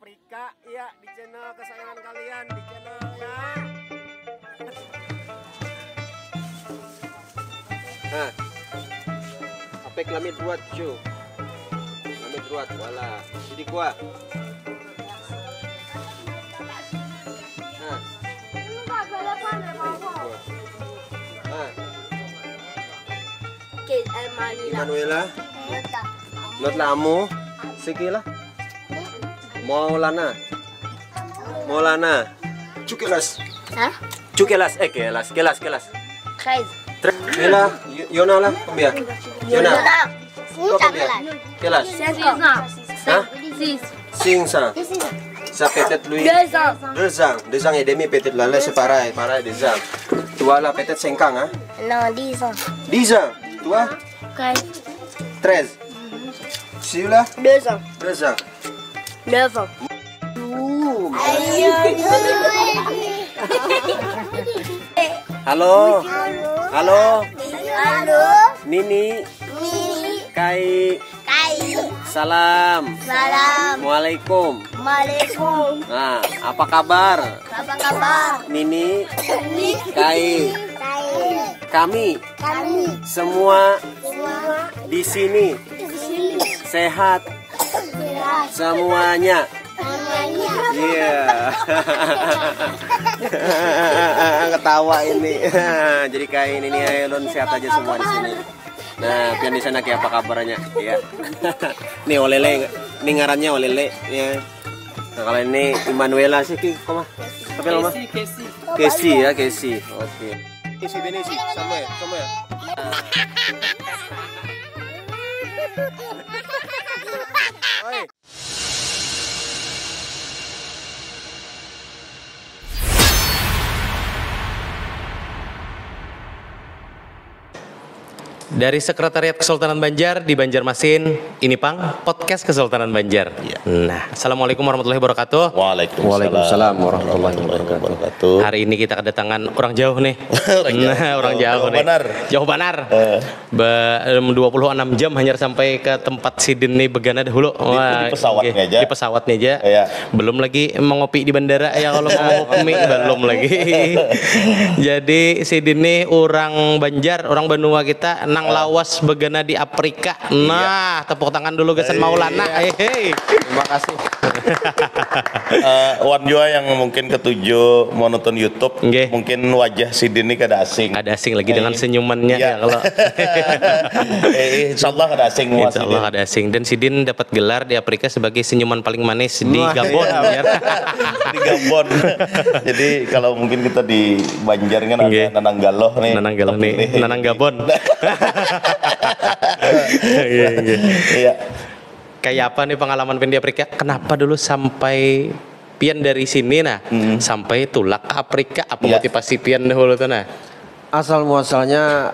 Aprika ya di channel kesayangan kalian, di channel ya. Nah, avec la main droite, Joe. La main droite, voilà. Tu dis quoi? Ah. Ah. Manuela. Notre l'amour. C'est qui là? Maulana. Maulana. Tu quel âge? Hein? Tu quel âge? Quel âge? Quel âge? Quel âge? 13. Et là, Yona là, combien? Yona. Toi combien? Quel âge? 5 ans. Hein? 6. 5 ans. Ça peut-être lui. 2 ans. 2 ans. 2 ans et demi peut-être là, là c'est pareil, 2 ans. Toi là peut-être 5 ans, hein? Non, 10 ans. 10 ans. Toi? 13. 13. Celui-là? 2 ans. 2 ans. 9 ans. Halo. Halo. Halo. Nini. Mini. Kai. Kai. Salam. Salam. Waalaikum. Waalaikum. Nah, apa kabar? Apa kabar? Nini. Ini. Kai. Kai. Kami Kami semua semua di sini di sini sehat sehat semuanya. semuanya. Iya. Ketawa ini. Jadi kayak ini nih, Ailon sehat aja semua di sini. Nah, pian di sana kayak apa kabarnya? Ya. Nih Olele, ini ngarannya Olele ya. Nah, kalau ini Immanuela sih, koma. Tapi lama? Kesi ya, Kesi. Oke. Kesi Benesi, sama ya, sama ya. Oi. Dari Sekretariat Kesultanan Banjar di Banjarmasin, ini Pang, podcast Kesultanan Banjar. Ya. Nah, Assalamualaikum warahmatullahi wabarakatuh. Waalaikumsalam warahmatullahi wabarakatuh. Hari ini kita kedatangan orang jauh nih. Orang jauh nih. Banar. Jauh Banar. 26 jam hanya sampai ke tempat Sidin nih Begana dahulu. Di pesawatnya oke. aja. Di pesawatnya aja. Iya. Belum lagi mau ngopi di bandara ya, kalau mau ngopi belum lagi. Jadi Sidin nih orang Banjar, orang Banua kita nang lawas Begana di Afrika. Nah, tepuk tangan dulu Gasan Maulana. Hey. Terima kasih. Wan Jua yang mungkin ketujuh mau nonton YouTube, Nggih. mungkin wajah si Dini kada asing. Ada asing lagi dengan senyumannya Iya. ya kalau. Insya Allah kada asing. Insya Allah ada asing. Dan Sidin dapat gelar di Afrika sebagai senyuman paling manis di Wah, Gabon. iya. Ya. Di Gabon. Jadi kalau mungkin kita di Banjar kan ada Nggih. Nanang Galoh nih. Nanang Galoh nih, Nanang Gabon. Iya, iya. Iya. Kayak apa nih pengalaman Pian di Afrika? Kenapa dulu sampai Pian dari sini sampai tulak ke Afrika? Apa Iya. motivasi Pian dahulu tuh nah? Asal muasalnya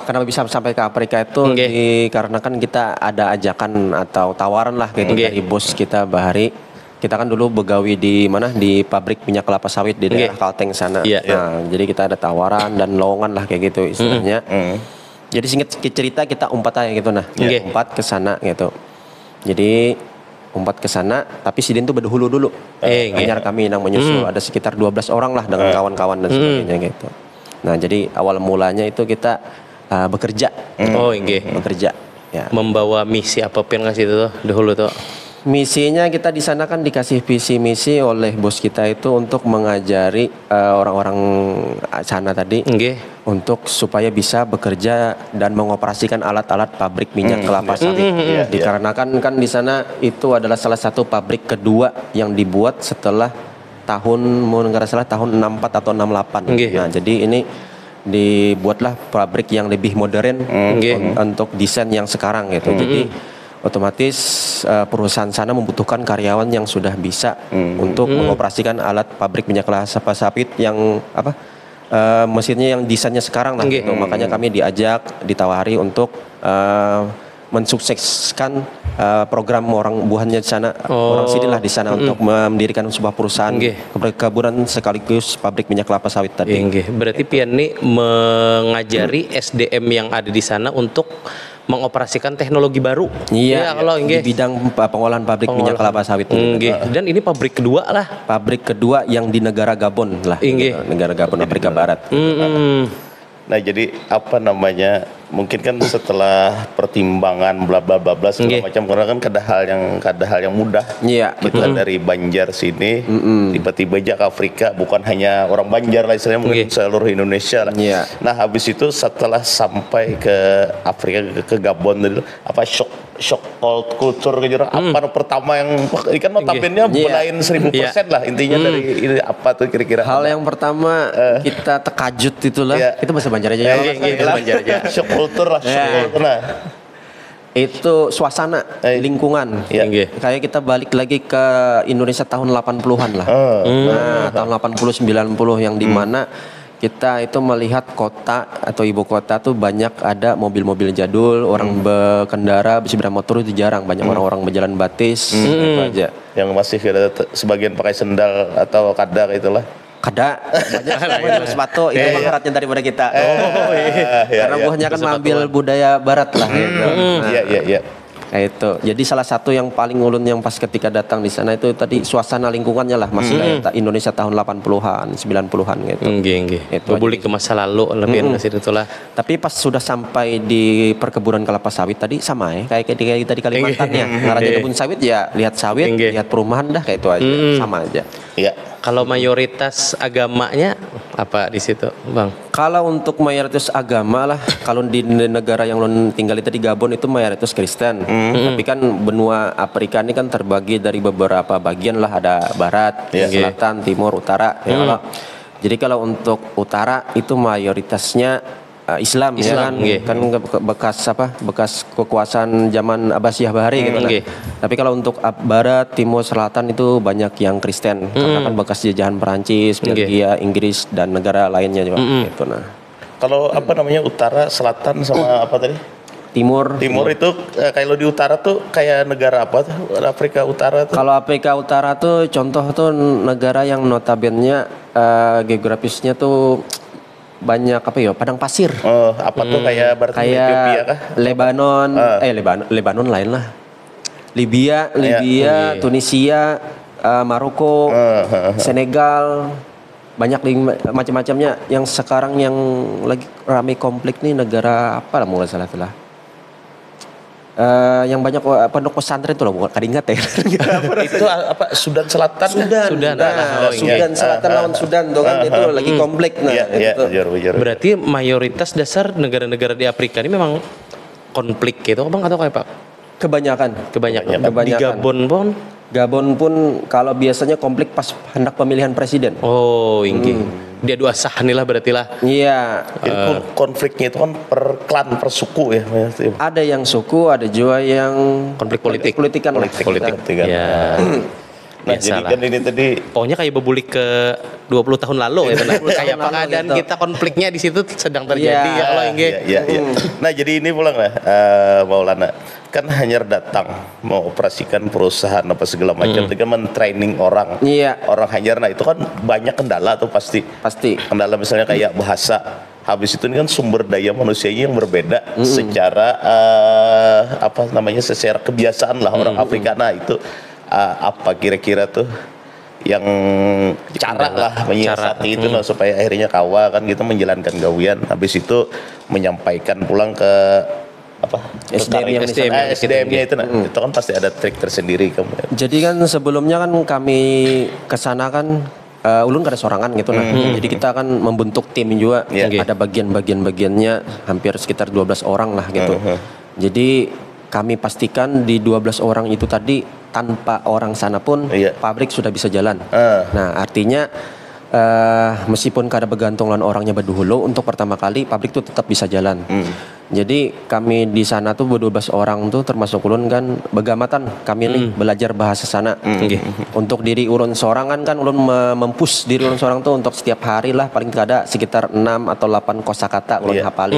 kenapa bisa sampai ke Afrika itu Nggih. dikarenakan kita ada ajakan atau tawaran lah gitu Nggih. dari bos kita Bahari. Kita kan dulu begawi di mana, di pabrik minyak kelapa sawit di daerah Nggih. Kalteng sana. Iya. Nah, jadi kita ada tawaran dan lowongan lah kayak gitu istilahnya. Hmm. Jadi singkat cerita kita umpat aja gitu nah. Nggih. Umpat ke sana gitu. Jadi umpat ke sana, tapi Sidin tuh berdahulu dulu. Nggih. Anyar kami yang menyusul, ada sekitar 12 orang lah dengan kawan-kawan dan sebagainya gitu. Nah, jadi awal mulanya itu kita bekerja. Oh, nggih. Bekerja. Ya. Membawa misi apa Pian ngasih itu tuh dahulu tuh? Misinya kita di sana kan dikasih visi misi oleh bos kita itu untuk mengajari orang-orang sana tadi Nggih. untuk supaya bisa bekerja dan mengoperasikan alat-alat pabrik minyak kelapa sawit. Iya, Dikarenakan kan di sana itu adalah salah satu pabrik kedua yang dibuat setelah tahun mau nggak salah tahun 64 atau 68. Nggih. Nah, jadi ini dibuatlah pabrik yang lebih modern Nggih. untuk desain yang sekarang gitu. Jadi otomatis perusahaan sana membutuhkan karyawan yang sudah bisa untuk mengoperasikan alat pabrik minyak kelapa sawit yang apa mesinnya yang desainnya sekarang lah Nggih. gitu. Makanya kami ditawari untuk mensukseskan program orang buahannya di sana, orang Sidin lah di sana untuk mendirikan sebuah perusahaan Nggih. perkebunan sekaligus pabrik minyak kelapa sawit tadi. Nggih. Berarti Pian nih mengajari SDM yang ada di sana untuk mengoperasikan teknologi baru. Iya, kalau di nggih. bidang pengolahan pabrik minyak kelapa sawit. Nggih. Dan ini pabrik kedua lah. Pabrik kedua yang di negara Gabon lah, Inggih. negara Gabon Afrika Barat. Nah jadi apa namanya, mungkin kan setelah pertimbangan bla bla bla bla segala Nggih. macam, karena kan kada hal yang mudah. Iya, Kita dari Banjar sini tiba-tiba aja ke Afrika, bukan hanya orang Banjar lah istilahnya, mungkin Nggih. seluruh Indonesia lah. Iya. Nah habis itu setelah sampai ke Afrika, ke Gabon dulu, apa shock culture gitu, apa pertama yang ini kan notabene Iya. belain 1000% lah intinya dari ini apa tuh kira-kira. Hal yang pertama kita terkajut itulah. Iya. Itu bahasa Banjar aja ya. Nggih, Banjar aja. Shock culture lah, shock culture. Nah, Itu suasana, lingkungan. Iya. Nggih. Kayak kita balik lagi ke Indonesia tahun 80-an lah. Nah, tahun 80 90 yang dimana kita itu melihat kota atau ibu kota tuh banyak ada mobil-mobil jadul, orang berkendara bersepeda motor itu jarang, banyak orang-orang berjalan batis, itu aja. yang masih ada sebagian pakai sendal atau kadar itulah. Kada banyak sepatu itu baratnya daripada kita. Karena buahnya kan mengambil budaya barat lah gitu. Iya iya iya. Kayak itu. Jadi salah satu yang paling ulun yang pas ketika datang di sana itu tadi suasana lingkungannya lah masih kayak Indonesia tahun 80-an, 90-an gitu. Nggih. Itu Bebulik ke masa lalu lebih ke situ lah. Tapi pas sudah sampai di perkebunan kelapa sawit tadi sama ya kayak kita di Kalimantan ya. Ngaraja kebun sawit ya lihat sawit, Nggih. lihat perumahan dah kayak itu aja. Sama aja. Iya. Kalau mayoritas agamanya apa di situ, Bang? Kalau untuk mayoritas agama lah, kalau di negara yang lo tinggal itu di Gabon itu mayoritas Kristen. Tapi kan benua Afrika ini kan terbagi dari beberapa bagian lah, ada barat, selatan, timur, utara. Ya, jadi kalau untuk utara itu mayoritasnya Islam ya kan, nggih. kan bekas kekuasaan zaman Abbasiyah Bahari gitu kan. Nggih. Tapi kalau untuk barat, timur, selatan itu banyak yang Kristen karena kan bekas jajahan Perancis, Belgia, Inggris dan negara lainnya juga gitu nah. Kalau apa namanya utara, selatan sama apa tadi? Timur Timur itu kalau di utara tuh kayak negara apa tuh? Afrika Utara tuh. Kalau Afrika Utara tuh contoh tuh negara yang notabene geografisnya tuh banyak apa ya padang pasir. Apa tuh kayak berarti Kayak Ethiopia kah? Lebanon, Lebanon lain lah. Libya, Tunisia, Maroko, Senegal, banyak macam-macamnya. Yang sekarang yang lagi ramai konflik nih negara apa lah mulai salah lah. Yang banyak pondok pesantren itu loh, bukan kadingat ya. Itu apa Sudan Selatan? Sudan. Nah, Sudan Selatan lawan Sudan tuh kan itu lagi konflik nah. Iya, itu. jujur. Berarti mayoritas dasar negara-negara di Afrika ini memang konflik gitu, Bang, atau kayak Pak? Kebanyakan. Di Gabon pun. Gabon pun kalau biasanya konflik pas hendak pemilihan presiden. Oh, dia dua sah nih lah berarti lah. Iya. Jadi konfliknya itu kan per klan, per suku ya. Ada yang suku, ada juga yang Konflik politik. Politikan lah. Politik. Kan. Ya. Nah, Biasa jadi lah. kan ini tadi Pokoknya kayak bebulik ke 20 tahun lalu ya benar. Kayak apa keadaan gitu. kita konfliknya di situ sedang terjadi ya Allah inggih. Iya. Nah, jadi ini pulang lah Maulana. Kan hanya datang mau operasikan perusahaan apa segala macam, itu kan men-training orang. Iya. Orang hanyar, nah itu kan banyak kendala tuh pasti. Pasti. Kendala misalnya kayak bahasa. Habis itu ini kan sumber daya manusianya yang berbeda secara apa namanya secara kebiasaan lah orang Afrika. Nah itu apa kira-kira tuh yang cara lah menyiasati itu loh, supaya akhirnya kawa kan gitu menjalankan gawian. Habis itu menyampaikan pulang ke apa SDM-nya itu nah itu kan pasti ada trik tersendiri kamu. Jadi kan sebelumnya kan kami kesana kan ulun kada sorangan gitu nah. Jadi kita kan membentuk tim juga. Ada bagian-bagiannya hampir sekitar 12 orang lah gitu. Jadi kami pastikan di 12 orang itu tadi tanpa orang sana pun pabrik sudah bisa jalan. Nah, artinya meskipun kada bergantung lawan orangnya berdahulu, untuk pertama kali pabrik itu tetap bisa jalan. Jadi kami di sana tuh 12 orang tuh termasuk ulun kan begamatan kami nih belajar bahasa sana. Untuk diri ulun sorangan kan ulun mempush diri ulun seorang tuh untuk setiap hari lah paling kada sekitar 6 atau 8 kosakata ulun hafali.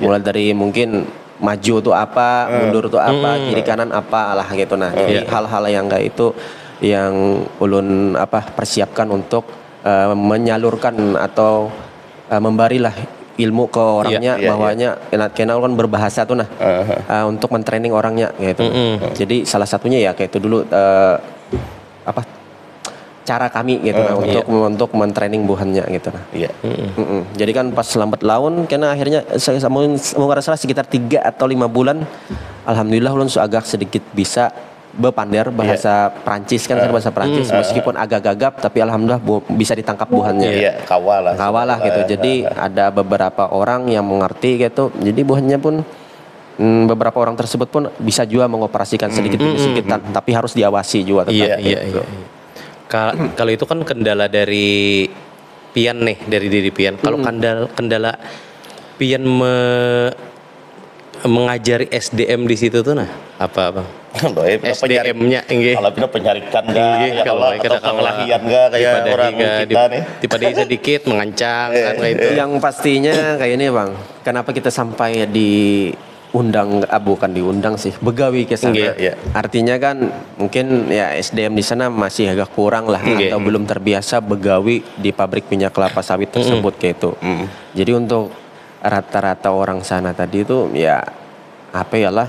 Mulai dari mungkin maju tuh apa, mundur tuh apa, kiri kanan apa lah gitu nah. Jadi hal-hal yang kayak itu yang ulun persiapkan untuk menyalurkan atau memberilah ilmu ke orangnya Iya, bahwanya kena kan berbahasa tuh untuk mentraining orangnya gitu. Jadi salah satunya ya kayak itu dulu cara kami gitu untuk mentraining buhannya gitu nah. Iya. Jadi kan pas lambat laun karena akhirnya saya mau nggak salah sekitar 3 atau 5 bulan alhamdulillah ulun agak sedikit bisa bepander bahasa Prancis kan bahasa Prancis meskipun agak gagap tapi alhamdulillah bisa ditangkap buhannya. Iya, kawal lah gitu. Jadi ada beberapa orang yang mengerti gitu. Jadi buhannya pun beberapa orang tersebut pun bisa juga mengoperasikan sedikit demi sedikit tapi harus diawasi juga tetap. Iya. Kalau itu kan kendala dari Pian nih, dari diri Pian. Kalau kendala Pian mengajari SDM di situ tuh apa Bang? SDM-nya kalau kita penyarikan enggak kalau kelahian enggak kayak orang kita nih tipe dia sedikit mengancang kan itu. Yang pastinya kayak ini Bang, kenapa kita sampai bukan diundang sih, begawi ke sana. Artinya kan mungkin ya SDM di sana masih agak kurang lah atau belum terbiasa begawi di pabrik minyak kelapa sawit tersebut kayak itu. Jadi untuk rata-rata orang sana tadi itu ya apa ya lah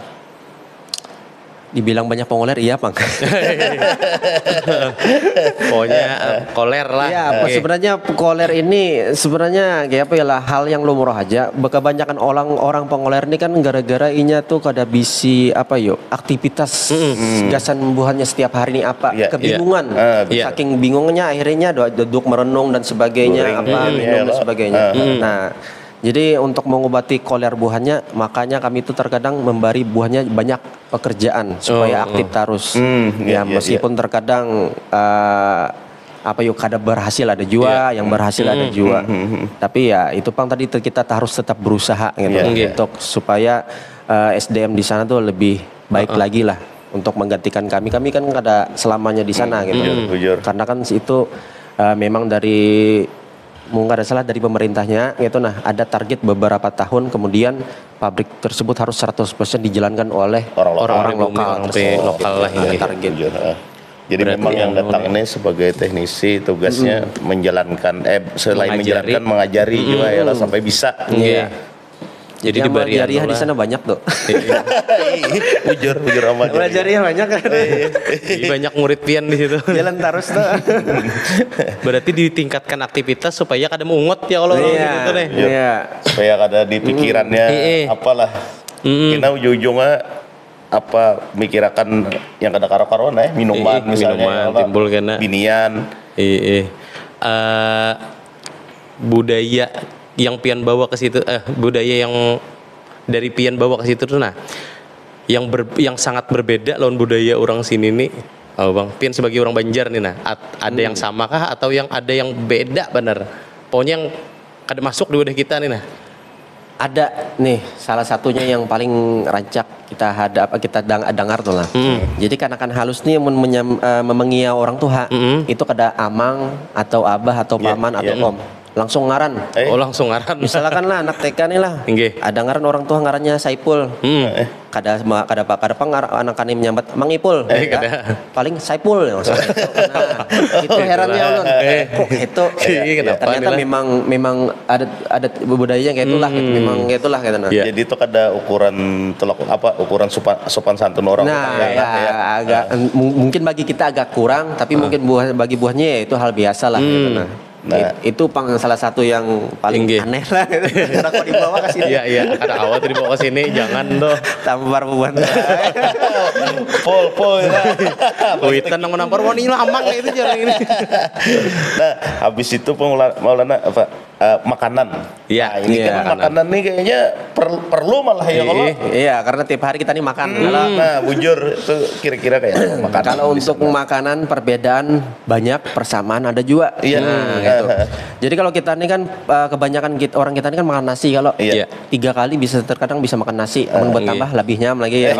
dibilang banyak pengoler iya Bang. Pokoknya koler lah. Ya, sebenarnya koler ini sebenarnya kayak apa ya lah hal yang lumrah aja. Kebanyakan orang pengoler ini kan gara-gara inya tuh kada bisi apa yo aktivitas gasan buhannya setiap hari ini apa kebingungan. Saking bingungnya akhirnya duduk merenung dan sebagainya minum dan sebagainya. Nah, jadi untuk mengobati koler buahnya, makanya kami itu terkadang memberi buahnya banyak pekerjaan supaya aktif terus. Meskipun terkadang kada berhasil ada juga, yang berhasil ada juga. Tapi ya itu Bang tadi kita harus tetap berusaha gitu untuk supaya SDM di sana tuh lebih baik lagi lah untuk menggantikan kami. Kami kan kada selamanya di sana gitu. Karena kan itu memang dari mungkin ada salah dari pemerintahnya gitu ada target beberapa tahun kemudian pabrik tersebut harus 100% dijalankan oleh orang lokal lah ini target. Jadi berarti memang yang datang ini sebagai teknisi tugasnya menjalankan mengajari juga ya lah sampai bisa. Jadi di Jariah di sana banyak tuh. Jujur amat. Jariah banyak kan. Banyak murid Pian di situ. Jalan terus tuh. Berarti ditingkatkan aktivitas supaya kada mungut ya kalau gitu nih. Iya. Supaya kada di pikirannya apalah. Kita ujung-ujungnya mikirakan yang kada karo-karoan minuman misalnya timbul kena binian. Budaya yang Pian bawa ke situ budaya yang dari Pian bawa ke situ tuh yang sangat berbeda lawan budaya orang sini nih. Bang Pian sebagai orang Banjar nih ada yang sama kah atau yang ada yang beda bener? Pokoknya yang kada masuk di wadah kita nih Ada nih salah satunya yang paling rancak kita dengar tuh lah. Jadi kan halus nih memengia orang tua itu kada amang atau abah atau paman atau om. Langsung ngaran. Langsung ngaran. Misalkan lah anak TK nih lah. Ada ngaran orang tua ngarannya Saipul. Kada anak kami menyambat Mang Ipul. Paling Saipul. Nah, itu herannya ulun. Kok itu ternyata memang ada budayanya kayak itulah gitu. Memang kayak itulah gitu. Jadi itu ada ukuran sopan santun orang. Agak mungkin bagi kita agak kurang tapi mungkin bagi buahnya ya itu hal biasa lah gitu. Itu salah satu yang paling aneh lah gitu. Karena kok dibawa ke sini. Iya, karena awal tuh dibawa ke sini jangan tuh tampar beban. Pol ya. Kuitan nang menampar wani lah amang itu jarang ini. Nah, habis itu Maulana makanan. Iya, ini kan makanan nih kayaknya perlu malah ya kalau. Iya, karena tiap hari kita nih makan. Nah, bujur itu kira-kira kayak makanan. Kalau untuk makanan perbedaan banyak, persamaan ada juga. Iya. Gitu. Jadi kalau kita nih kan kebanyakan orang kita ini kan makan nasi kalau 3 kali terkadang bisa makan nasi, namun bertambah lebihnya lagi ya.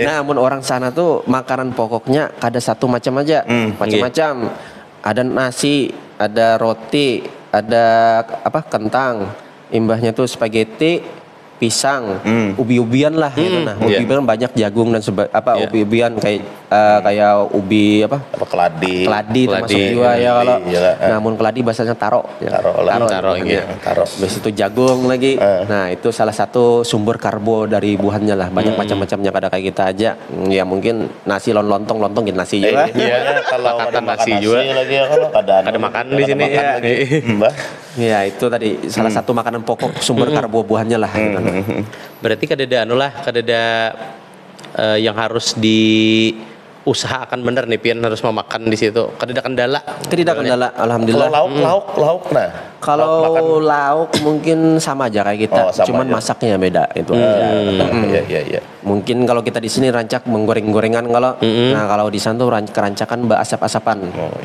Nah, namun orang sana tuh makanan pokoknya ada satu macam aja, macam-macam. Ada nasi, ada roti, ada kentang, imbahnya tuh spaghetti, pisang, ubi-ubian lah gitu. Nah, Iya. ubi-ubian banyak, jagung dan Iya. ubi-ubian kayak ubi apa? Apa keladi. Keladi termasuk Keladi, juga ya kalau. iya. Namun keladi bahasanya taro. Ya. Taro lah. Taro, namanya. iya. Taro. Habis itu jagung lagi. Nah, itu salah satu sumber karbo dari buahnya lah. Banyak macam-macamnya kada kayak kita aja. Ya mungkin nasi lontong gitu nasi juga. Iya, kalau ada Pakatan makan nasi nasi juga. lagi ya kalau Ada makan di sini makan ya. lagi. Mbah. Ya, itu tadi salah satu makanan pokok sumber karbo buahnya lah. gitu. Berarti kadada anu lah, kadada yang harus diusahakan bener nih Pian harus memakan di situ. Kadada kendala. Tidak kendala, Kalau alhamdulillah. lauk nah. Kalau lauk mungkin sama aja kayak kita, Oh, sama cuman aja. masaknya beda itu aja. Iya. Mungkin kalau kita di sini rancak menggoreng-gorengan kalau, nah kalau di sana tuh kerancakan berasap-asapan.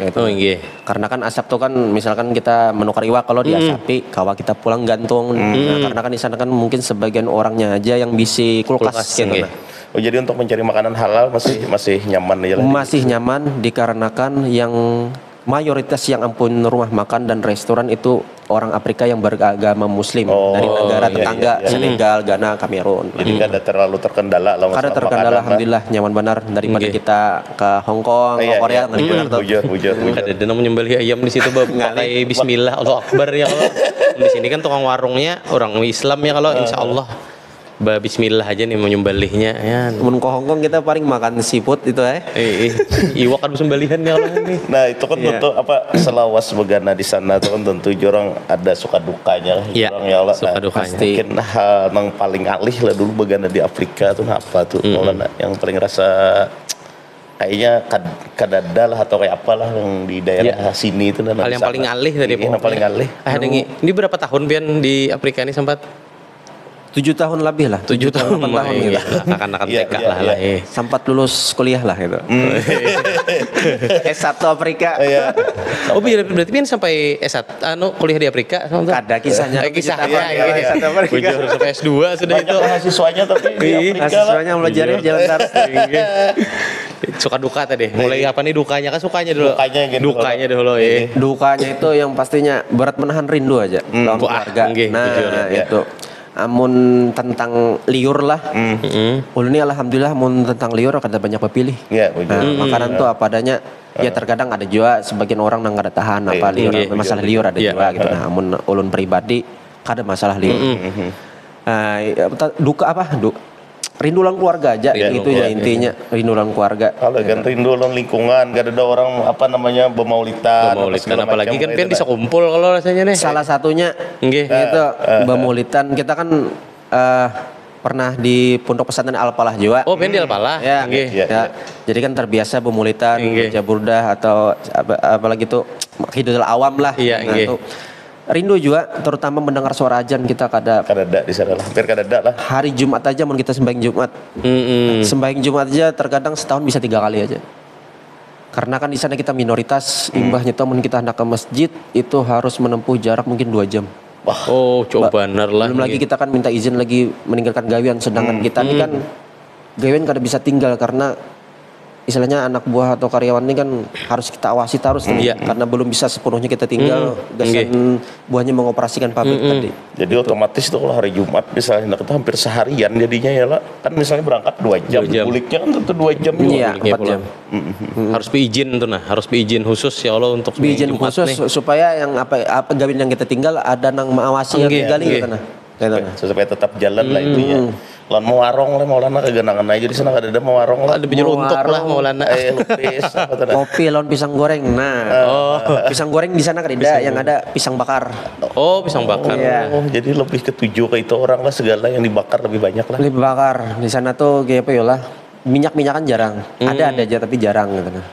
Gitu. Oh iya. Karena kan asap tuh kan misalkan kita menukar iwak kalau diasapi, kawa kita pulang gantung. Nah, karena kan di sana kan mungkin sebagian orangnya aja yang bisa kulkas, Kulkas, gitu. nggih. Nah. Oh, jadi untuk mencari makanan halal masih nyaman ya lah. Masih nyaman dikarenakan yang mayoritas yang ampun rumah makan dan restoran itu orang Afrika yang beragama Muslim dari negara iya, tetangga iya. Senegal, Ghana, Kamerun. Jadi nggak ada terlalu terkendala lah Kada masalah terkendala, makanan, alhamdulillah nyaman benar daripada Nggih. kita ke Hong Kong, ke Korea, nggak benar tuh. Bujur. Kadada menyembelih ayam di situ pakai bismillah, Allahu Akbar ya kalau. Di sini kan tukang warungnya orang Islam ya kalau insya Allah. Bismillah aja nih menyembelihnya ya. Mun ke Hong Kong kita paling makan seafood itu Iwak kan sembelihan ya kalau ini. Nah itu kan Iya. tentu apa selawas begana di sana itu kan tentu jorang ada suka dukanya Iya, jorang ya Allah. suka dukanya. Pasti. Mungkin hal yang paling alih lah dulu begana di Afrika tuh apa tuh Maulana yang paling rasa kayaknya kadada lah atau kayak apalah yang di daerah sini itu Hal yang paling alih tadi Yang paling alih. Ini berapa tahun Pian di Afrika ini sempat? 7 tahun lebih lah, 7 tahun 8 tahun gitu. Akan-akan Iya, TK iya, lah iya. lah. Sempat lulus kuliah lah itu. S1 Afrika. Iya. Oh berarti Pian sampai S1 kuliah di Afrika sama tuh? Ada kisahnya. Kisahnya Iya, ya. S1 Afrika. Gue harus sampai S2 sudah Banyak itu. mahasiswanya tapi di Afrika lah. Mahasiswanya belajar Iya. jalan darat. Suka duka tadi. Mulai apa nih dukanya kan sukanya dulu. Dukanya gitu. Dukanya dulu ya. Dukanya itu yang pastinya berat menahan rindu aja lawan Wah, keluarga. nggih, Nah, jujur, ya. itu. Amun tentang liur lah. Ulun ini alhamdulillah mun tentang liur ada banyak pepilih. Iya, bujur. Nah, makanan tuh apa adanya. Ya terkadang ada juga sebagian orang yang nggak ada tahan apa liur, Iya, masalah liur ada Iya. juga gitu. Nah, amun ulun pribadi kada masalah liur. Nah, duka apa? Rindu lawan keluarga aja Rindu itu ya keluarga. intinya, rindu lawan keluarga. Kalau kan rindu lawan lingkungan, gak ada orang apa namanya bermaulitan, Pemaulitan apa segala apalagi macam kan gitu, Pian nah. bisa kumpul kalau rasanya nih. Salah satunya Nggih. itu Bamaulitan kita kan pernah di Pondok Pesantren Al-Falah juga. Oh Pian di Alpala. Ya, Nggih. Iya, ya. Jadi kan terbiasa Bamaulitan, Nggih. baca burdah atau apalagi tuh Hidul Awam lah. Iya, nggih. tuh. Rindu juga terutama mendengar suara azan kita kada Kadada di sana lah, hampir kadada lah. hari Jumat aja mun kita sembahyang Jumat. Sembahyang Jumat aja terkadang setahun bisa 3 kali aja. Karena kan di sana kita minoritas, imbahnya tuh mun kita hendak ke masjid itu harus menempuh jarak mungkin 2 jam. Oh coba bener lah. Belum lagi kita kan minta izin lagi meninggalkan gawean, sedangkan kita ini kan gawean kada bisa tinggal karena istilahnya anak buah atau karyawan ini kan harus kita awasi terus Iya. karena belum bisa sepenuhnya kita tinggal gasan buahnya mengoperasikan pabrik tadi. Jadi otomatis itu kalau hari Jumat misalnya kita hampir seharian jadinya ya lah. Kan misalnya berangkat 2 jam, 2 jam. buliknya kan tentu 2 jam juga. Iya, Iya, 4 jam. Harus beizin tuh nah, harus beizin khusus ya Allah untuk Izin Jumat khusus nih. supaya yang apa gawean yang kita tinggal ada nang mengawasi yang Nggih, tinggal nggih. gitu nah. Gitu nah. Supaya tetap jalan lah itunya. Lan mau warung lah Maulana kegenangan aja di sana ada mau warung lah. Ada untuk lah Maulana. Lupis apa tuh. Kopi lawan pisang goreng. Nah, pisang goreng di sana kan ada yang ada pisang bakar. Oh pisang bakar. Iya. Oh, jadi lebih ketujuh ke itu orang lah segala yang dibakar lebih banyak lah. Lebih bakar. Di sana tuh kayak apa ya lah. Minyak-minyak kan jarang. Ada aja tapi jarang gitu nah.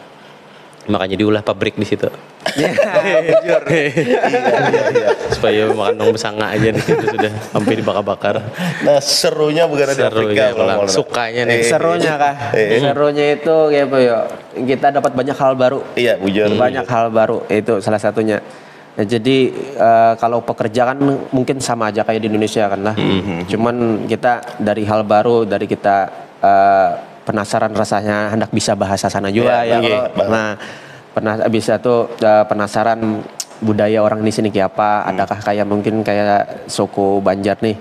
Makanya diulah pabrik di situ. Ya, jujur. Iya. Supaya makan dong besanga aja nih itu sudah hampir dibakar-bakar. Nah serunya bukan di Afrika Serunya kalau pulang. Maulana. Sukanya nih. Serunya kah? Serunya itu kayak apa ya? Kita dapat banyak hal baru. Iya, bujur. Banyak hal baru itu salah satunya. Nah, jadi kalau pekerjaan mungkin sama aja kayak di Indonesia kan lah. Cuman kita dari hal baru dari kita penasaran rasanya hendak bisa bahasa sana juga Iya, ya. iya, Kalau, nah bisa tuh penasaran budaya orang di sini kayak apa? Adakah kayak mungkin kayak suku Banjar nih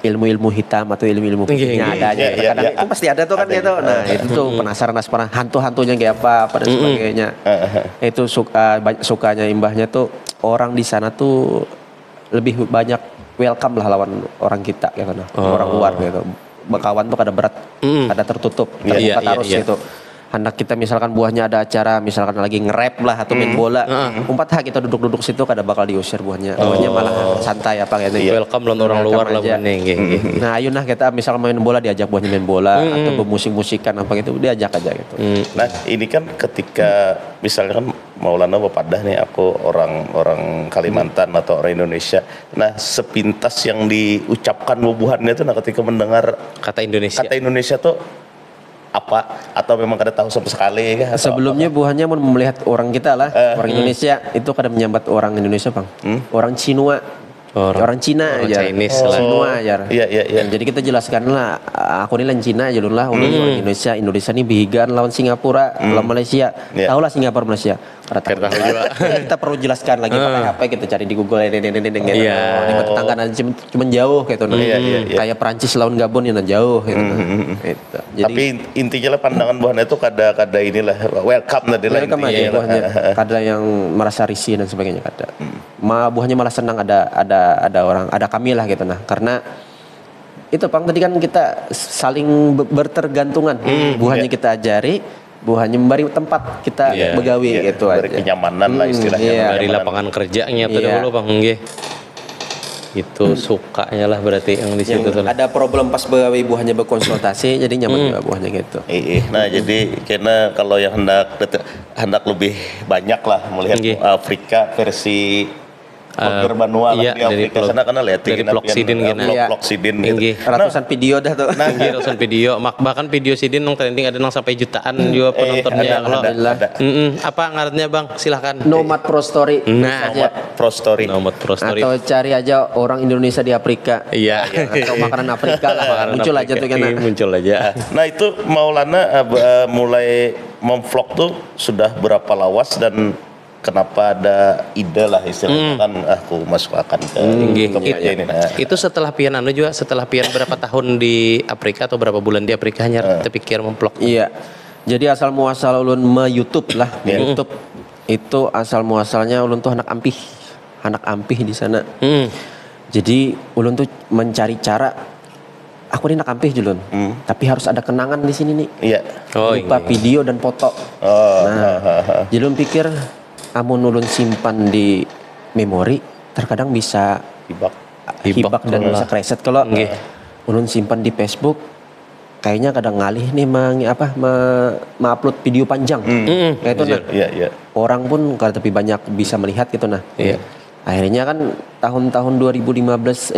ilmu-ilmu hitam atau ilmu-ilmu putihnya ada aja. Kadang itu pasti ada tuh kan gitu. Nah itu tuh penasaran hantu-hantunya kayak apa dan sebagainya. Itu sukanya imbahnya tuh orang di sana tuh lebih banyak welcome lah lawan orang kita gitu, orang luar gitu. Bekawan tuh kada berat, kada tertutup, terbuka terus gitu. Hendak kita misalkan buahnya ada acara, misalkan lagi nge-rap lah atau main bola, umpat kita duduk-duduk situ kada bakal diusir buahnya. Buahnya malah santai apa kayak gitu. Welcome lawan orang luar lah buahnya. Nah, ayo nah kita misal main bola diajak buahnya main bola atau bermusik-musikan apa gitu, diajak aja gitu. Nah, ini kan ketika misalkan Maulana Bapadah nih, aku orang Kalimantan atau orang Indonesia. Nah, sepintas yang diucapkan bubuhannya itu, nah ketika mendengar kata Indonesia tuh apa, atau memang kada tahu sama sekali kah? Sebelumnya buahnya mau melihat orang kita lah, orang Indonesia itu kada menyambat orang Indonesia bang, orang Cina. Orang Cina aja, Cina aja. Iya. Jadi kita jelaskan lah, aku ini lain Cina aja dulu lah, orang Indonesia ini bihigan lawan Singapura, lawan Malaysia, tahu lah Singapura Malaysia. Kita perlu jelaskan lagi pakai HP, kita cari di Google ini gitu. Ini tetangga nanti cuma jauh gitu. Kayak Perancis lawan Gabon yang jauh gitu. Tapi intinya lah pandangan buahnya itu kada inilah welcome tadi lah. Welcome aja buahnya, kada yang merasa risih dan sebagainya kada. Buahnya malah senang ada orang, ada kami lah gitu nah, karena itu Pang tadi kan kita saling bertergantungan. Buahnya kita ajari, buahnya memberi tempat kita begawi gitu aja. Dari kenyamanan lah istilahnya. Dari lapangan kerjanya tuh dulu Bang nggih. Itu sukanya lah berarti yang di situ tuh. Ada problem pas begawi buahnya berkonsultasi, jadi nyaman juga buahnya gitu. Nah, jadi karena kalau yang hendak lebih banyak lah melihat Afrika versi Benua lah di Afrika sana karena lihat dari vlog Sidin gitu. Ratusan video dah tuh. Ratusan video, bahkan video Sidin yang trending ada yang sampai jutaan juga penontonnya. Apa ngarannya Bang? Silahkan. Nomad Pro Story. Nomad Pro Story. Atau cari aja orang Indonesia di Afrika. Iya. Atau makanan Afrika lah. Muncul aja tuh kan. Muncul aja. Nah, itu Maulana mulai memvlog tuh sudah berapa lawas dan kenapa ada ide lah istilahnya kan aku masuk akan ke ini. Itu setelah pian setelah pian berapa tahun di Afrika atau berapa bulan di Afrika hanya terpikir memvlog. Iya. Jadi asal muasal ulun YouTube lah. YouTube itu asal muasalnya ulun tuh anak ampih di sana. Jadi ulun tuh mencari cara, aku ini anak ampih julun, tapi harus ada kenangan di sini nih. Iya. Berupa video dan foto. Jadi ulun pikir amun ulun simpan di memori terkadang bisa hibak dan bisa kreset. Kalau ulun simpan di Facebook kayaknya kadang ngalih nih upload video panjang kayak itu orang pun kalau tapi banyak bisa melihat gitu nah. Akhirnya kan tahun-tahun 2017 18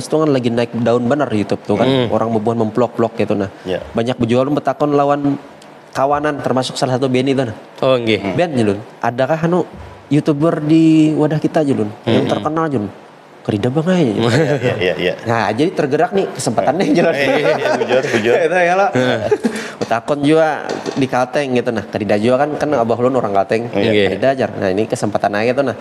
tuh kan lagi naik daun benar YouTube tuh kan, orang membuat memvlog gitu nah. Banyak berjual betakon lawan kawanan termasuk salah satu band itu nah. Band Julun. Adakah YouTuber di wadah kita Julun yang terkenal Julun? Kerida bang aja. Iya. Nah, jadi tergerak nih kesempatannya Julun. Bujur. Itu ya lo. Takon juga di Kalteng gitu nah. Kerida juga kan abah ulun orang Kalteng. Kerida ajar. Nah, ini kesempatan aja gitu nah.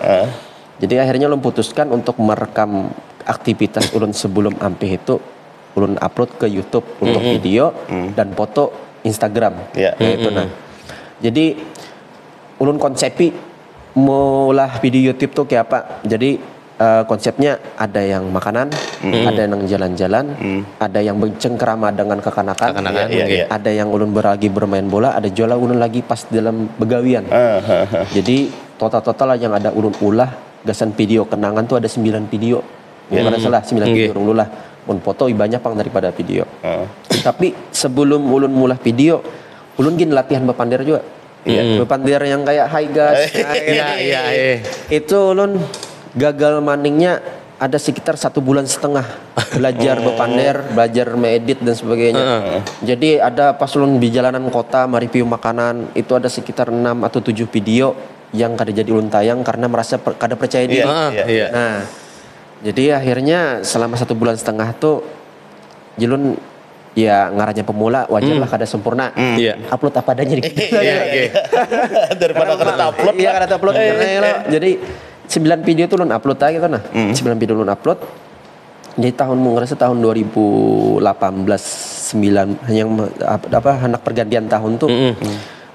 Jadi akhirnya ulun putuskan untuk merekam aktivitas ulun sebelum ampih itu ulun upload ke YouTube untuk video dan foto Instagram gitu nah. Jadi ulun konsepi mulah video YouTube tuh kayak apa. Jadi konsepnya ada yang makanan, ada yang jalan-jalan, ada yang bercengkrama dengan kekanakan, ada yang ulun lagi bermain bola, ada juga ulun lagi pas dalam begawian. Jadi total yang ada ulun ulah gasan video kenangan tuh ada 9 video. Bukan salah 9 video ulun ulah. Un foto banyak Pang daripada video. Tapi sebelum ulun mulah video, ulun gini latihan bepandir juga. Bepandir yang kayak high gas. Itu ulun gagal maningnya ada sekitar 1,5 bulan belajar bepandir, belajar medit dan sebagainya. Jadi ada pas ulun di jalanan kota mereview makanan, itu ada sekitar 6 atau 7 video yang kada jadi ulun tayang karena merasa kada percaya diri. Nah, jadi akhirnya selama 1,5 bulan tuh Julun ya ngarannya pemula wajarlah kada sempurna. Upload apa adanya di daripada kada upload. Iya kada upload karena jadi 9 video tuh ulun upload aja gitu nah. 9 video ulun upload. Jadi tahun 2018 9 yang anak pergantian tahun tuh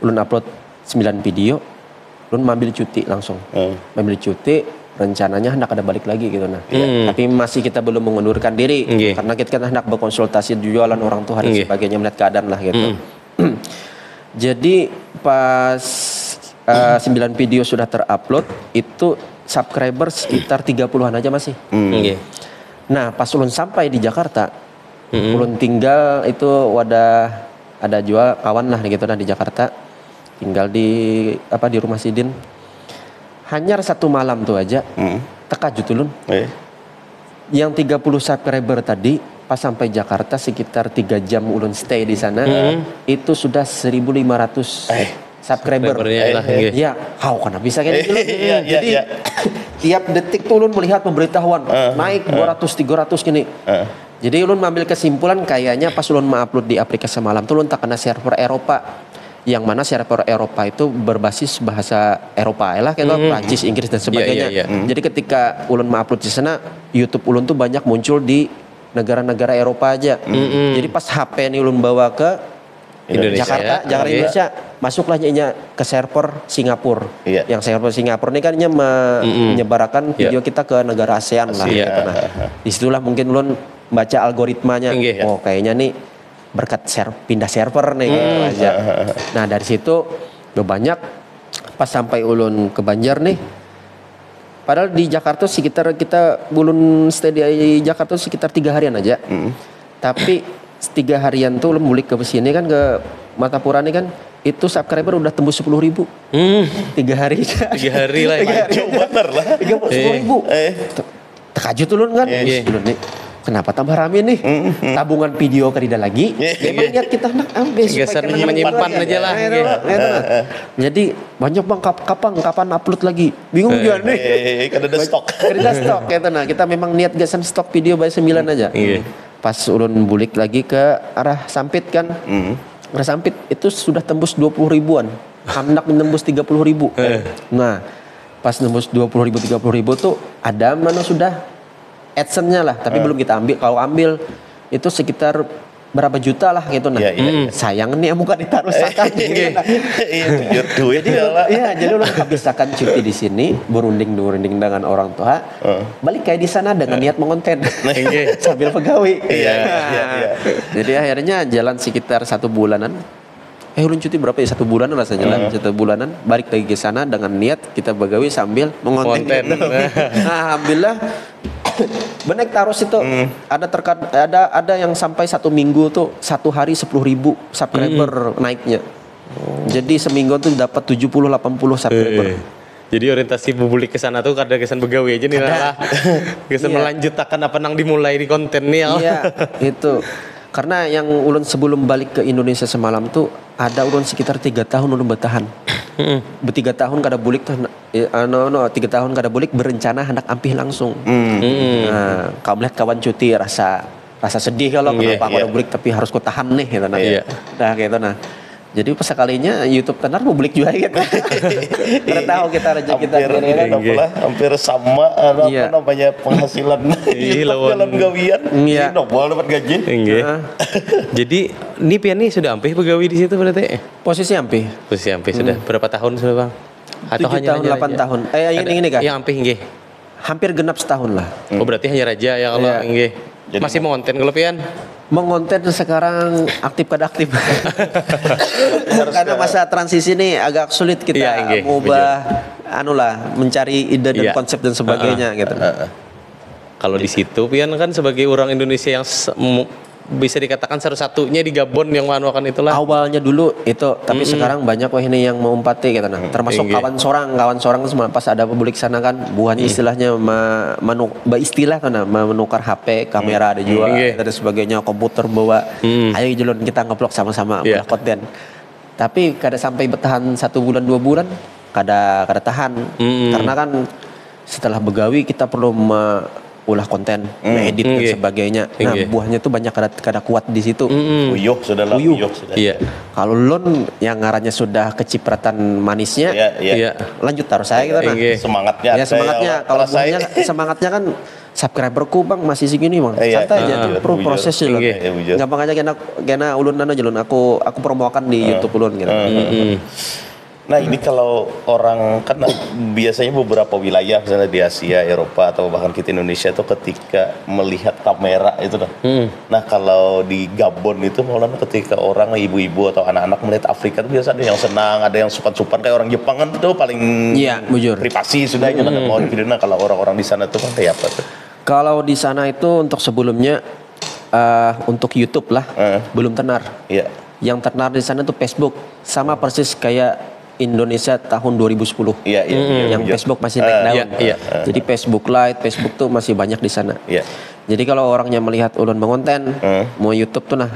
ulun upload 9 video, ulun ambil cuti langsung. Ambil cuti, rencananya hendak ada balik lagi gitu nah. Tapi masih kita belum mengundurkan diri karena kita kan hendak berkonsultasi jualan orang tua dan sebagainya, melihat keadaan lah gitu. Jadi pas 9 video sudah terupload itu subscriber sekitar 30-an aja masih. Nah, pas ulun sampai di Jakarta, ulun tinggal itu ada jual kawan lah gitu nah di Jakarta. Tinggal di rumah Sidin. Hanya 1 malam tuh aja. Terkejut ulun. Yang 30 subscriber tadi pas sampai Jakarta sekitar 3 jam ulun stay di sana, itu sudah 1.500 subscriber. Iya, kenapa bisa kayak gitu? Jadi tiap detik tuh ulun melihat pemberitahuan naik 200 300 gini. Jadi ulun mengambil kesimpulan kayaknya pas ulun upload di aplikasi semalam tuh ulun tak kena server Eropa. Yang mana server Eropa itu berbasis bahasa Eropa lah kayak Prancis, Inggris dan sebagainya. Jadi ketika ulun upload di sana, YouTube ulun tuh banyak muncul di negara-negara Eropa aja. Jadi pas HP ini ulun bawa ke Jakarta Indonesia, masuklah ke server Singapura. Yang server Singapura ini kan menyebarkan video kita ke negara ASEAN lah. Disitulah mungkin ulun baca algoritmanya. Oh kayaknya nih berkat pindah server nih gitu aja. Nah dari situ banyak pas sampai ulun ke Banjar nih. Padahal di Jakarta sekitar kita ulun stay di Jakarta sekitar 3 harian aja. Tapi 3 harian tuh ulun mulik ke sini kan ke Martapura nih kan, itu subscriber udah tembus 10.000. 3 hari. 3 hari lah. Bener lah. 10.000. Terkejut ulun kan. Ulun nih, kenapa tambah rame nih? Tabungan video kerida lagi. Memang niat kita nak ambil supaya menyimpan aja lah. Jadi banyak bang kapan upload lagi? Bingung juga nih. Kan ada stok. Kerida stok gitu nah. Kita memang niat gasan stok video by 9 aja. Pas ulun bulik lagi ke arah Sampit kan. Arah Sampit itu sudah tembus 20.000-an. Hendak menembus 30.000. Nah, pas nembus 20.000 30.000 tuh ada mana sudah AdSense-nya lah, tapi belum kita ambil. Kalau ambil itu sekitar berapa juta lah gitu nah. Sayang nih muka ditaruh sakan gitu. Duit jadi ulun habiskan cuti di sini, berunding dengan orang tua. Balik kayak di sana dengan niat mengonten. Sambil pegawai. Jadi akhirnya jalan sekitar 1 bulanan. Ulun cuti berapa ya? 1 bulanan rasanya lah. 1 bulanan balik lagi ke sana dengan niat kita begawi sambil mengonten. Nah, alhamdulillah benek terus itu ada yang sampai 1 minggu tuh 1 hari 10.000 subscriber naiknya. Jadi seminggu tuh dapat 70-80 subscriber. Jadi orientasi publik ke sana tuh kada kesan begawi aja nih lah. Kesan melanjutkan apa nang dimulai di konten nih. Iya, itu. Karena yang ulun sebelum balik ke Indonesia semalam tuh ada ulun sekitar 3 tahun ulun bertahan. 3 tahun kada bulik tuh 3 tahun kada bulik berencana hendak ampih langsung. Nah, kau melihat kawan cuti rasa sedih kalau kenapa kada bulik tapi harus ku tahan nih gitu nah. Nah gitu nah. Jadi pas sekalinya YouTube tenar publik juga gitu. Karena tahu kita rezeki kita hampir sama apa namanya penghasilan dalam gawian. Nobel dapat gaji. Jadi ini pian nih sudah ampih pegawai di situ berarti? Posisi ampih sudah. Berapa tahun sudah Bang? Atau 7 tahun 8 tahun. Ini kan. Yang ampih nggih. Hampir genap setahun lah. Oh berarti hanya raja ya kalau nggih. Masih mau konten kalau pian? Mengonten sekarang aktif karena masa transisi ini agak sulit kita mengubah mencari ide dan konsep dan sebagainya gitu. Kalau di situ pian kan sebagai orang Indonesia yang bisa dikatakan satu-satunya di Gabon yang manuakan itulah. Awalnya dulu itu, tapi sekarang banyak ini yang mengumpati gitu nah. Termasuk kawan sorang semua pas ada publik sana kan buahnya istilahnya istilah kan menukar HP, kamera ada juga dan sebagainya, komputer bawa. Ayo jalan kita ngeblok sama-sama buat konten. Tapi kada sampai bertahan 1 bulan 2 bulan kada tahan. Karena kan setelah begawi kita perlu ulah konten, edit dan sebagainya. Nah, buahnya tuh banyak kada kuat di situ. Uyuh sudah. Kalau lon yang ngarannya sudah kecipratan manisnya, lanjut taruh saya gitu nah. Semangatnya. Kalau buahnya semangatnya kan subscriberku bang masih segini bang, Iya, santai aja tuh bujur. prosesnya loh. Iya, bujur. Gampang aja kena ulun aja lun, aku promokan di YouTube ulun gitu. Nah ini kalau orang kan biasanya beberapa wilayah misalnya di Asia, Eropa atau bahkan kita Indonesia itu ketika melihat kamera itu nah. Nah kalau di Gabon itu malah ketika orang ibu-ibu atau anak-anak melihat Afrika itu biasa ada yang senang, ada yang supan-supan kayak orang Jepang kan itu paling Iya, bujur. privasi sudah ya mau di video. Nah kalau orang-orang di sana tuh kan kayak apa tuh? Kalau di sana itu untuk sebelumnya untuk YouTube lah belum tenar. Iya. Yang tenar di sana tuh Facebook, sama persis kayak Indonesia tahun 2010. Iya, Yang bujur. Facebook masih naik daun. Iya. Jadi Facebook Lite, Facebook tuh masih banyak di sana. Iya. Jadi kalau orangnya melihat ulun mengonten, mau YouTube tuh nah.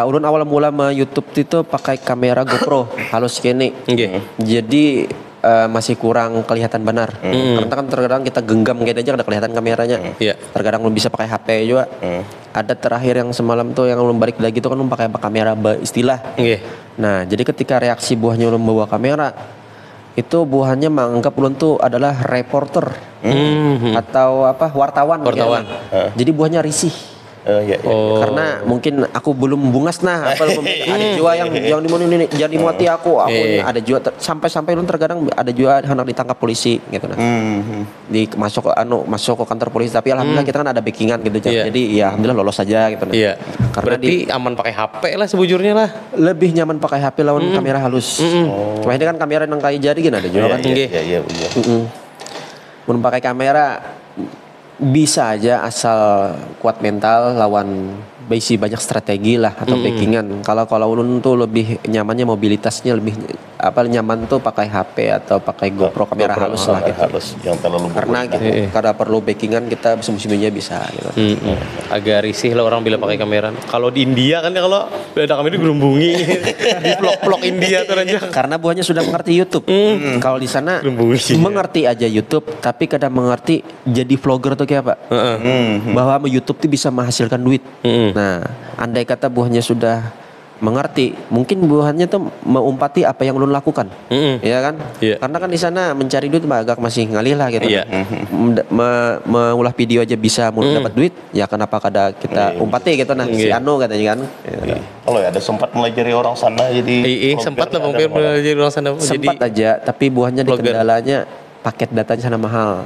Ulun awal mula YouTube itu pakai kamera GoPro halus gini. Jadi masih kurang kelihatan benar. Karena kan terkadang kita genggam gitu aja ada kelihatan kameranya. Iya. Terkadang ulun bisa pakai HP juga. Ada terakhir yang semalam tuh yang ulun balik lagi tuh kan ulun pakai kamera istilah. Nah, jadi ketika reaksi buahnya ulun bawa kamera, itu buahnya menganggap ulun tuh adalah reporter atau apa wartawan. Jadi buahnya risih. Iya. Karena mungkin aku belum bungas nah apa ada juga yang dimana ini jangan dimuati aku ada juga sampai ulun terkadang ada juga hendak ditangkap polisi gitu nah. Masuk ke kantor polisi tapi alhamdulillah kita kan ada backingan gitu jadi ya alhamdulillah lolos saja gitu nah. Iya. Karena Berarti aman pakai HP lah sebujurnya lah. lebih nyaman pakai HP lawan kamera halus. Cuma ini kan kamera yang kayak jadi kan ada juga kan. Iya. Mun pakai kamera bisa aja asal kuat mental lawan basi banyak strategi lah atau backingan. Kalau ulun tuh lebih nyamannya mobilitasnya lebih nyaman tuh pakai HP atau pakai GoPro kamera halus lah gitu. Halus yang terlalu Karena gitu, karena perlu backingan kita musim-musimnya bisa gitu. Agak risih lah orang bila pakai kamera. Kalau di India kan ya kalau ada kamera digerumbungi di vlog-vlog India tuh aja. Karena buahnya sudah mengerti YouTube. Kalau di sana mengerti aja YouTube, tapi kadang mengerti jadi vlogger tuh kayak apa? Bahwa YouTube tuh bisa menghasilkan duit. Nah, andai kata buahnya sudah mengerti, mungkin buahnya tuh mengumpati apa yang ulun lakukan, ya kan? Karena kan di sana mencari duit agak masih ngalih lah gitu. Mengulah video aja bisa dapat duit, ya kenapa kada kita umpati gitu nah si Anu katanya kan? Kalau ada sempat melajari orang sana jadi sempat lah Bang Fir belajar orang sana sempat aja, tapi buahnya di kendalanya paket datanya sana mahal.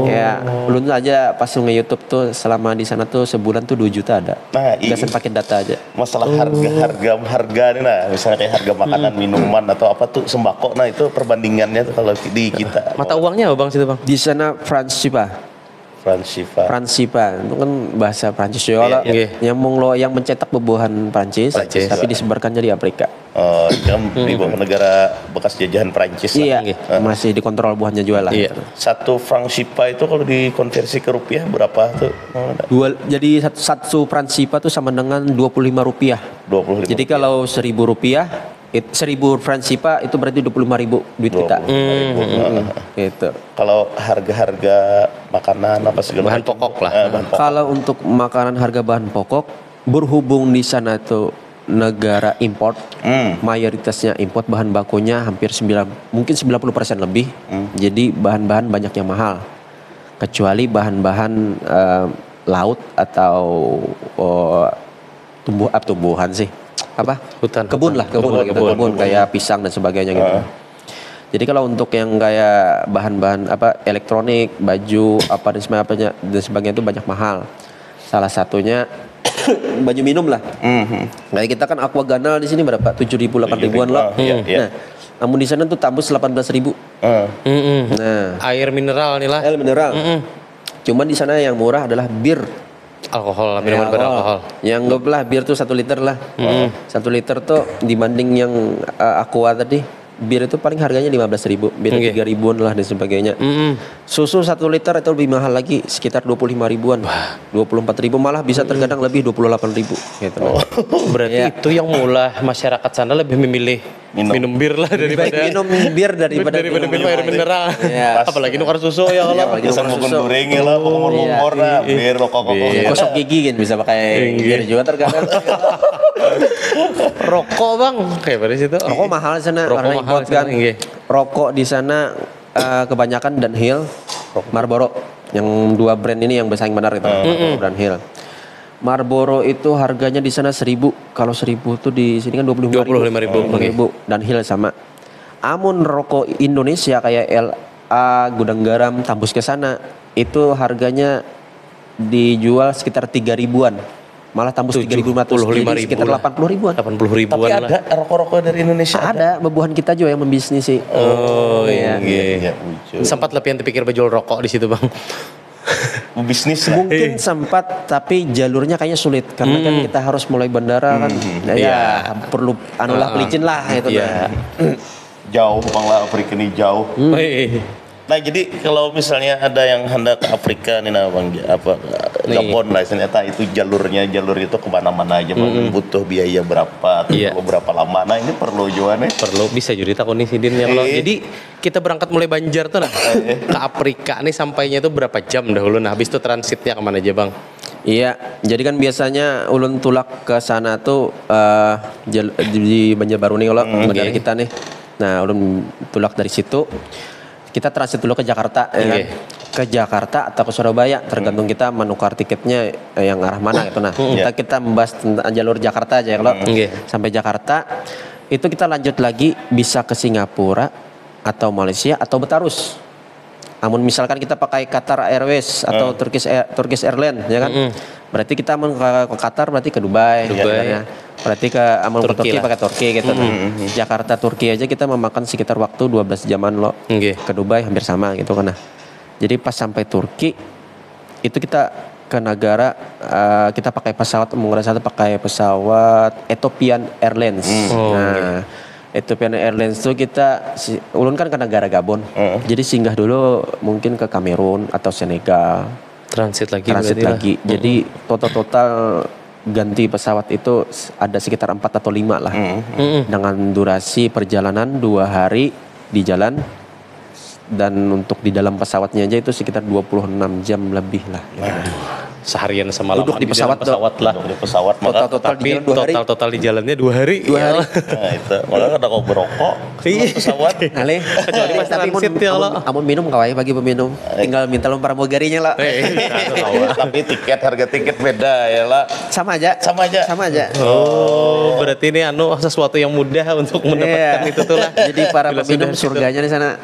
Ya, belum aja pas nge-YouTube tuh selama di sana tuh sebulan tuh 2 juta ada. Nah, Gasen paket data aja. Masalah harga nih nah, misalnya kayak harga makanan, minuman atau apa tuh sembako. Nah, itu perbandingannya tuh kalau di kita. Mata uangnya apa Bang situ Bang? Di sana Francipa itu kan bahasa Prancis juga lah. Yang mencetak bubuhan Prancis, tapi disebarkannya di Afrika. Yang di bawah negara bekas jajahan Prancis lah. Masih dikontrol buahnya juga lah. Satu Francipa itu kalau dikonversi ke rupiah berapa tuh? Jadi satu Francipa tuh sama dengan 25 rupiah. 25. Jadi kalau 1.000 rupiah 1.000 Francipa itu berarti 25.000 duit kita. Gitu. Kalau harga-harga makanan apa segala bahan pokok lah. Kalau untuk makanan harga bahan pokok berhubung di sana tuh negara import, mayoritasnya import bahan bakunya hampir mungkin 90% lebih. Jadi bahan-bahan banyak yang mahal. Kecuali bahan-bahan laut atau tumbuhan sih. Kebun kayak pisang dan sebagainya gitu. Jadi kalau untuk yang kayak bahan-bahan elektronik, baju dan sebagainya itu banyak mahal. Salah satunya baju minum lah. Kayak kita kan Aquaganal di sini berapa? 7.000 8.000-an lah. Nah, namun di sana tuh tembus 18.000. Nah, air mineral nih lah. Air mineral. Cuman di sana yang murah adalah bir. Alkohol, minuman beralkohol. Yang anggaplah bir tuh 1 liter lah. 1 liter tuh dibanding yang Aqua tadi, bir itu paling harganya 15.000, beda 3.000-an lah dan sebagainya. Susu 1 liter itu lebih mahal lagi, sekitar 25.000-an. 24.000 malah bisa terkadang lebih 28.000 gitu. Berarti itu yang mula masyarakat sana lebih memilih minum bir lah daripada minum bir daripada minum air mineral. Apalagi nukar susu ya kalau bisa ngomong goreng lah, ngomong lah, bir rokok. Gosok gigi kan bisa pakai bir juga terkadang. Rokok Bang, kayak pada situ. Rokok mahal di sana karena import kan. Rokok di sana kebanyakan Dunhill, Marlboro. Yang dua brand ini yang bersaing benar gitu, Marlboro dan Hill. Marlboro itu harganya di sana 1.000. Kalau 1.000 tuh di sini kan 25.000. Dan Hill sama. Amun rokok Indonesia kayak LA, Gudang Garam, tembus ke sana itu harganya dijual sekitar 3.000-an. Malah tembus 3.500, jadi sekitar 80 ribuan. 80 ribuan Tapi lah. ada rokok-rokok dari Indonesia? Ada, bebuhan kita juga yang membisnisi. Oh iya. Iya, lucu. Sempat lepian terpikir berjual rokok di situ bang. Bisnis lah. Mungkin sempat, tapi jalurnya kayaknya sulit karena kan kita harus mulai bandara kan. Ya, perlu anulah pelicin lah itu. Iya. Jauh, Bangla Afrika ini jauh. Nah jadi kalau misalnya ada yang hendak ke Afrika nih nah bang, Gabon lah ternyata itu jalur itu kemana-mana aja bang, butuh biaya berapa, atau berapa lama, nah ini perlu juga nih. Perlu bisa jadi takut nih Sidin ya kalau. Jadi kita berangkat mulai Banjar tuh nah ke Afrika nih sampainya itu berapa jam dahulu, nah habis itu transitnya kemana aja bang? Iya, jadi kan biasanya ulun tulak ke sana tuh di Banjarbaru nih kalau bandara kita nih. Nah ulun tulak dari situ. Kita transit dulu ke Jakarta, ya kan? Ke Jakarta atau ke Surabaya, tergantung kita menukar tiketnya yang arah mana gitu. Nah, kita membahas tentang jalur Jakarta aja ya kalau sampai Jakarta itu kita lanjut lagi bisa ke Singapura atau Malaysia atau Betarus. Namun misalkan kita pakai Qatar Airways atau Turkish Airlines, ya kan? Berarti kita ke Qatar berarti ke Dubai. Ya. Berarti ke Turki pakai Turki gitu. Jakarta Turki aja kita memakan sekitar waktu 12 jaman loh. Ke Dubai hampir sama gitu kan. Nah. Jadi pas sampai Turki itu kita ke negara kita pakai pesawat pakai pesawat Ethiopian Airlines. Nah, Ethiopian Airlines itu kita ulun kan ke negara Gabon. Jadi singgah dulu mungkin ke Kamerun atau Senegal. Transit lagi. Jadi total ganti pesawat itu ada sekitar 4 atau 5 lah. Dengan durasi perjalanan 2 hari di jalan, dan untuk di dalam pesawatnya aja itu sekitar 26 jam lebih lah. Seharian semalam duduk di pesawat lah. Duduk di pesawat total di jalannya 2 hari. 2 hari. Nah itu, malah ada kok berokok pesawat. Alih. Kecuali pas transit ya lo. Amun minum kawai bagi peminum. Tinggal minta lom pramugarinya lah. Tapi harga tiket beda ya lah. Sama aja. Oh, berarti ini sesuatu yang mudah untuk mendapatkan itu tuh lah. Jadi para peminum surganya di sana.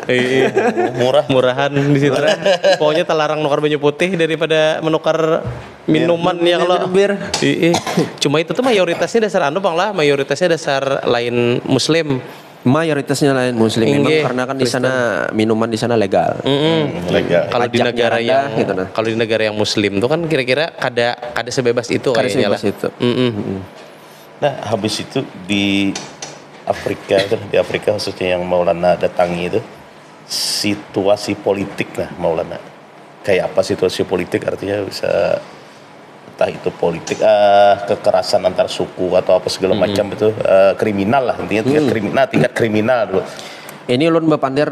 Murahan di situ. Pokoknya terlarang nukar baju putih daripada menukar minuman ya kalau. Cuma itu tuh mayoritasnya dasar bang lah, mayoritasnya dasar lain Muslim. Mayoritasnya lain Muslim memang karena kan di sana minuman di sana legal. Legal. Kalau di negara yang gitu, kalau di negara yang Muslim tuh kan kira-kira kada sebebas itu kayaknya lah. Nah habis itu di Afrika khususnya yang Maulana datangi itu situasi politik lah Maulana. Kayak apa situasi politik, artinya bisa entah itu politik kekerasan antar suku atau apa segala macam itu kriminal lah intinya tingkat kriminal dulu. Ini ulun bepandir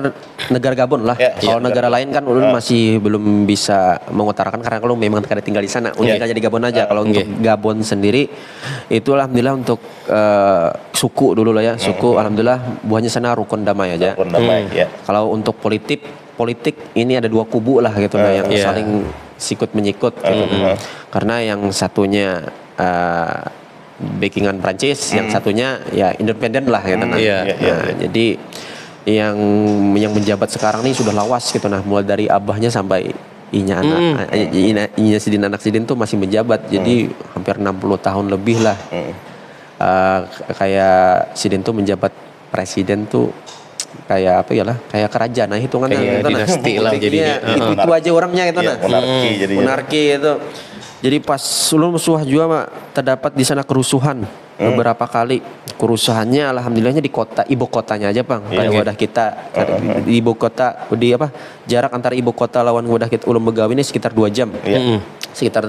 negara Gabon lah. Kalau negara lain kan ulun masih belum bisa mengutarakan karena kalau memang kada tinggal di sana. Ulun tinggal di Gabon aja. Kalau untuk Gabon sendiri itu alhamdulillah untuk suku dulu lah ya. Suku alhamdulillah buahnya sana rukun damai aja. Rukun damai Kalau untuk politik ini ada 2 kubu lah gitu nah yang saling sikut menyikut gitu. Karena yang satunya backingan Prancis, yang satunya ya independen lah gitu nah. Jadi yang menjabat sekarang nih sudah lawas gitu nah, mulai dari abahnya sampai inya Sidin anak Sidin tuh masih menjabat. Jadi hampir 60 tahun lebih lah. Kayak Sidin tuh menjabat presiden tuh kayak apa ya lah, kayak kerajaan nah hitungannya gitu dinasti lah jadinya. Itu aja orangnya gitu nah. Monarki itu. Jadi pas ulun musuh juga Mak, terdapat di sana kerusuhan beberapa kali. Kerusuhannya alhamdulillahnya di ibu kotanya aja Bang. Pada wadah kita di ibu kota jarak antara ibu kota lawan wadah kita ulun begawi ini sekitar 2 jam. Sekitar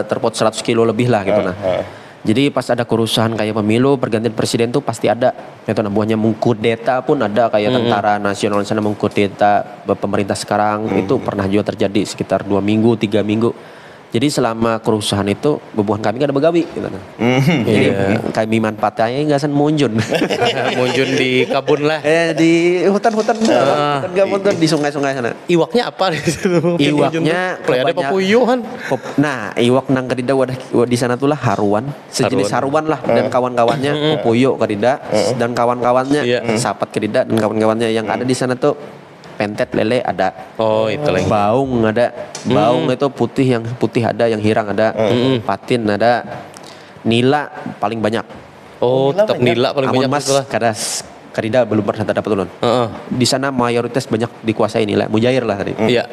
terpot 100 kilo lebih lah gitu nah. Jadi pas ada kerusuhan kayak pemilu, pergantian presiden tuh pasti ada. Itu buahnya mengkudeta pun ada, kayak tentara nasional sana mengkudeta pemerintah sekarang. Itu pernah juga terjadi sekitar 2 minggu, 3 minggu. Jadi selama kerusuhan itu bebuhan kami kan ada begawi gitu. Jadi kami manfaatnya nggak san munjun. Munjun di kabun lah. Di hutan-hutan gabon tuh di sungai-sungai sana. Iwaknya apa di situ? Iwaknya Kayak ada kebanyak- papuyuhan. Nah, iwak nang kadida wadah di sana tuh lah haruan, sejenis haruan lah dan kawan-kawannya, pupuyo kadida dan kawan-kawannya, Iya. sapat kadida dan kawan-kawannya yang ada di sana tuh pentet lele ada. Oh, itu lagi. Baung ada. Baung itu putih, yang putih ada, yang hirang ada. Patin ada. Nila paling banyak. Oh, tetap nila paling Amun banyak mas itu lah. kadida belum pernah dapat ulun. Heeh. Di sana mayoritas banyak dikuasai nila, mujair lah tadi. Iya.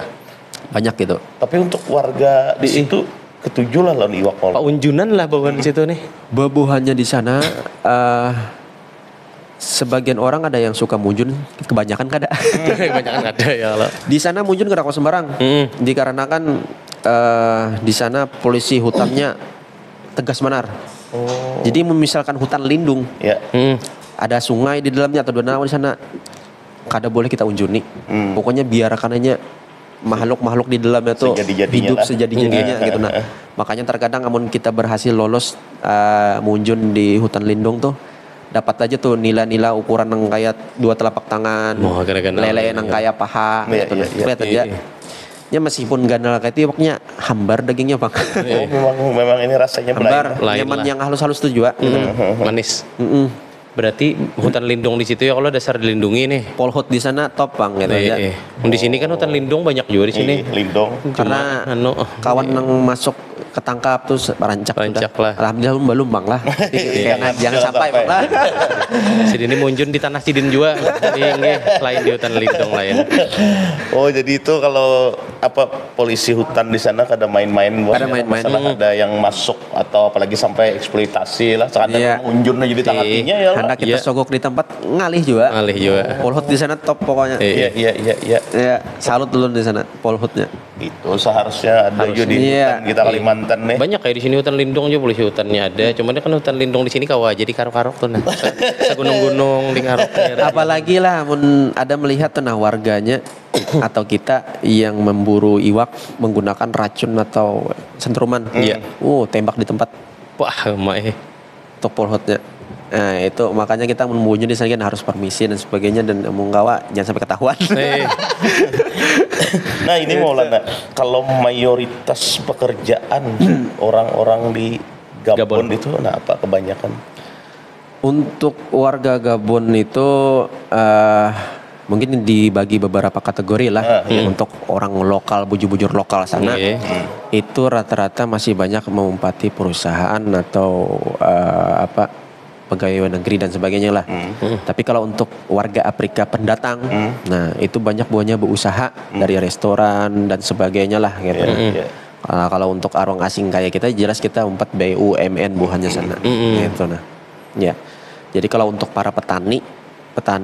Banyak gitu. Tapi untuk warga di situ ketujuh lah lawan iwak Pak Unjunan lah bawahan di situ nih. Bebuhannya di sana sebagian orang ada yang suka munjun, kebanyakan kada. Kebanyakan ada ya kalau. Di sana munjun kada kok sembarang. Dikarenakan di sana polisi hutannya tegas benar. Jadi misalkan hutan lindung, Ya. ada sungai di dalamnya atau danau di sana, kada boleh kita unjuni. Pokoknya biarkan aja makhluk-makhluk di dalamnya tuh Sejadi-jadinya hidup lah. sejadi-jadinya gitu. Nah, makanya terkadang amun kita berhasil lolos munjun di hutan lindung tuh, dapat aja tuh nila-nila ukuran yang kayak 2 telapak tangan, Wah, kena-kena. lele yang kayak paha, Iya, gitu. iya, iya. Lihat aja. Ya meskipun ganal kayak itu, pokoknya hambar dagingnya bang. Memang ini rasanya Hambar, belain. Lain nyaman lah. yang halus-halus tuh juga. Gitu. Manis. Mm-mm. Berarti hutan lindung di situ ya kalau dasar dilindungi nih. Polhut di sana top bang gitu aja. Di sini kan hutan lindung banyak juga di sini. Lindung. Karena Anu, kawan yang masuk ketangkap tuh rancak lah. Alhamdulillah belum bang lah. Jangan sampai bang lah. Sidin ini munjun di tanah Sidin juga. Jadi nggih, lain di hutan lindung lain. Oh jadi itu kalau apa polisi hutan di sana kada main-main buat Kada main-main. masalah ada yang masuk atau apalagi sampai eksploitasi lah sekadar Iya. unjun aja di tengah-tengahnya ya lah. Hendak kita Iya. sogok di tempat ngalih juga. Alih juga. Polhut di sana top pokoknya. Iya iya iya iya. Ya, salut dulu di sana polhutnya. Itu seharusnya ada juga di Iya. hutan kita Kalimantan nih. Banyak kayak di sini hutan lindung aja polisi hutannya ada. Cuman kan hutan lindung di sini kawa jadi karok-karok tuh nah. Gunung-gunung di karok. Apalagi lah mun ada melihat tuh nah warganya atau kita yang memburu iwak menggunakan racun atau sentruman. Iya. Tembak di tempat Wah, emak untuk polhutnya. Nah itu makanya kita membunyi di sana kan harus permisi dan sebagainya dan menggawa jangan sampai ketahuan. Nah ini Maulana, kalau mayoritas pekerjaan orang-orang di Gabon itu, nah apa kebanyakan? Untuk warga Gabon itu mungkin dibagi beberapa kategori lah. Untuk orang lokal, bujur-bujur lokal sana itu rata-rata masih banyak menempati perusahaan atau pegawai negeri dan sebagainya lah. Tapi kalau untuk warga Afrika pendatang, nah itu banyak buahnya berusaha dari restoran dan sebagainya lah gitu. Kalau untuk orang asing kayak kita jelas kita umpat BUMN buahnya sana. Gitu nah. Ya. Jadi kalau untuk para petani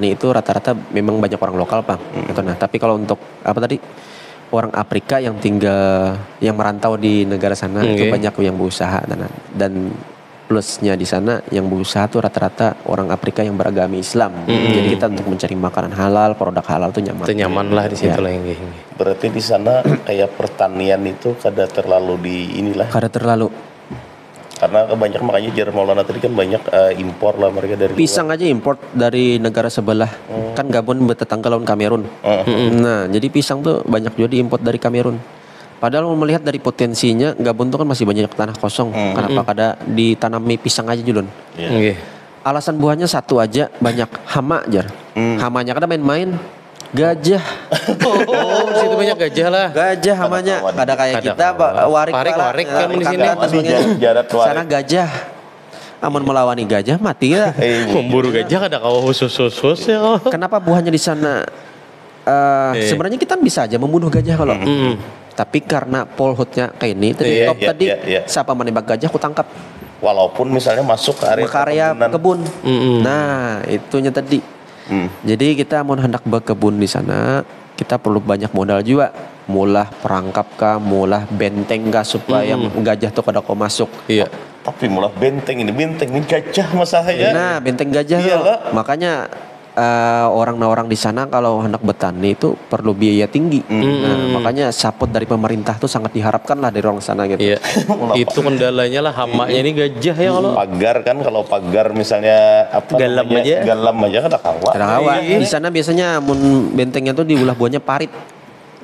itu rata-rata memang banyak orang lokal, Bang. Gitu nah. Tapi kalau untuk apa tadi? Orang Afrika yang tinggal yang merantau di negara sana itu banyak yang berusaha dan plusnya di sana yang berusaha tuh rata-rata orang Afrika yang beragama Islam. Jadi kita untuk mencari makanan halal, produk halal tuh nyaman. Itu nyaman lah di situ Ya. lah yang Berarti di sana kayak pertanian itu kada terlalu di inilah. Kada terlalu. Karena kebanyakan makanya jar Maulana tadi kan banyak impor lah mereka dari Pisang aja import dari negara sebelah. Kan Gabon bertetangga lawan Kamerun. Nah, jadi pisang tuh banyak juga diimport dari Kamerun. Padahal melihat dari potensinya Gabon tuh kan masih banyak tanah kosong. Kenapa kada ditanami pisang aja Julun? Nggih. Alasan buahnya satu aja, banyak hama jar. Hamanya kada main-main. Gajah. Oh, di situ banyak gajah lah. Gajah hamanya. Kada kayak Kada kita kawan. warik Warik kan di sini. jarat warik. Sana gajah. Amun melawani gajah mati ya. Memburu gajah ada kawa khusus-khusus ya. Kenapa buahnya di sana? Sebenarnya kita bisa aja membunuh gajah kalau. Tapi karena polhutnya kayak ini tadi Iya, top iya, tadi iya. siapa menembak gajah ku tangkap Walaupun misalnya masuk ke area ke area perkebunan. kebun. Nah, itunya tadi. Jadi kita mau hendak berkebun di sana, kita perlu banyak modal juga. Mulah perangkap kah, mulah benteng kah supaya gajah tuh kada kau masuk. Iya. Tapi mulai benteng ini gajah masalahnya. Nah, benteng gajah Iya tuh. lah. Makanya orang-orang di sana kalau hendak bertani itu perlu biaya tinggi. Nah, makanya support dari pemerintah tuh sangat diharapkan lah dari orang sana gitu. Iya. Itu kendalanya lah, hamanya ini gajah ya kalau. Pagar kan, kalau pagar misalnya apa Galam namanya, aja. galam aja kan ada kawa. Kadang awal di sana biasanya mun bentengnya tuh di ulah buahnya parit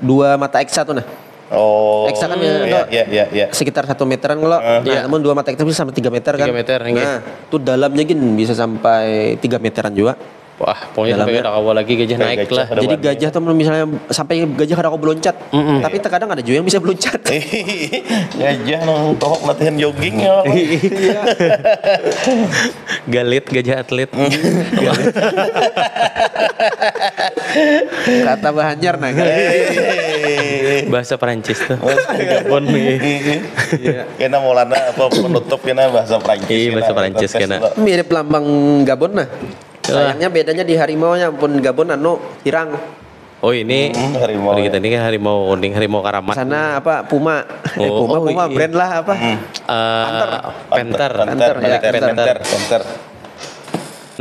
2 mata eksa tuh nah. Oh, Eksa kan ya. sekitar 1 meteran kalau. Nah, namun 2 mata eksa bisa sampai 3 meter kan. 3 meter, iya. Nah, tuh dalamnya gini bisa sampai 3 meteran juga. Wah, pokoknya sampai Dalamnya. ada kawal lagi gajah Kayak naik gajah lah. ada Jadi warnanya. gajah tuh misalnya sampai gajah kadang kau beloncat. Tapi terkadang ada juga yang bisa beloncat. Gajah nang tohok latihan jogging ya. Galit gajah atlet. Kata Bahanjar nah. Bahasa Perancis tuh. Gabon nih. Kena Maulana apa penutup kena bahasa Prancis. Iya, bahasa Prancis kena. Mirip lambang Gabon nah. Sayangnya bedanya di harimau-nya pun Gabon hirang. Oh ini harimau. kalau kita ini kan harimau kuning, harimau karamat. Sana apa Puma. Puma iya. brand lah apa. Panther. Panther.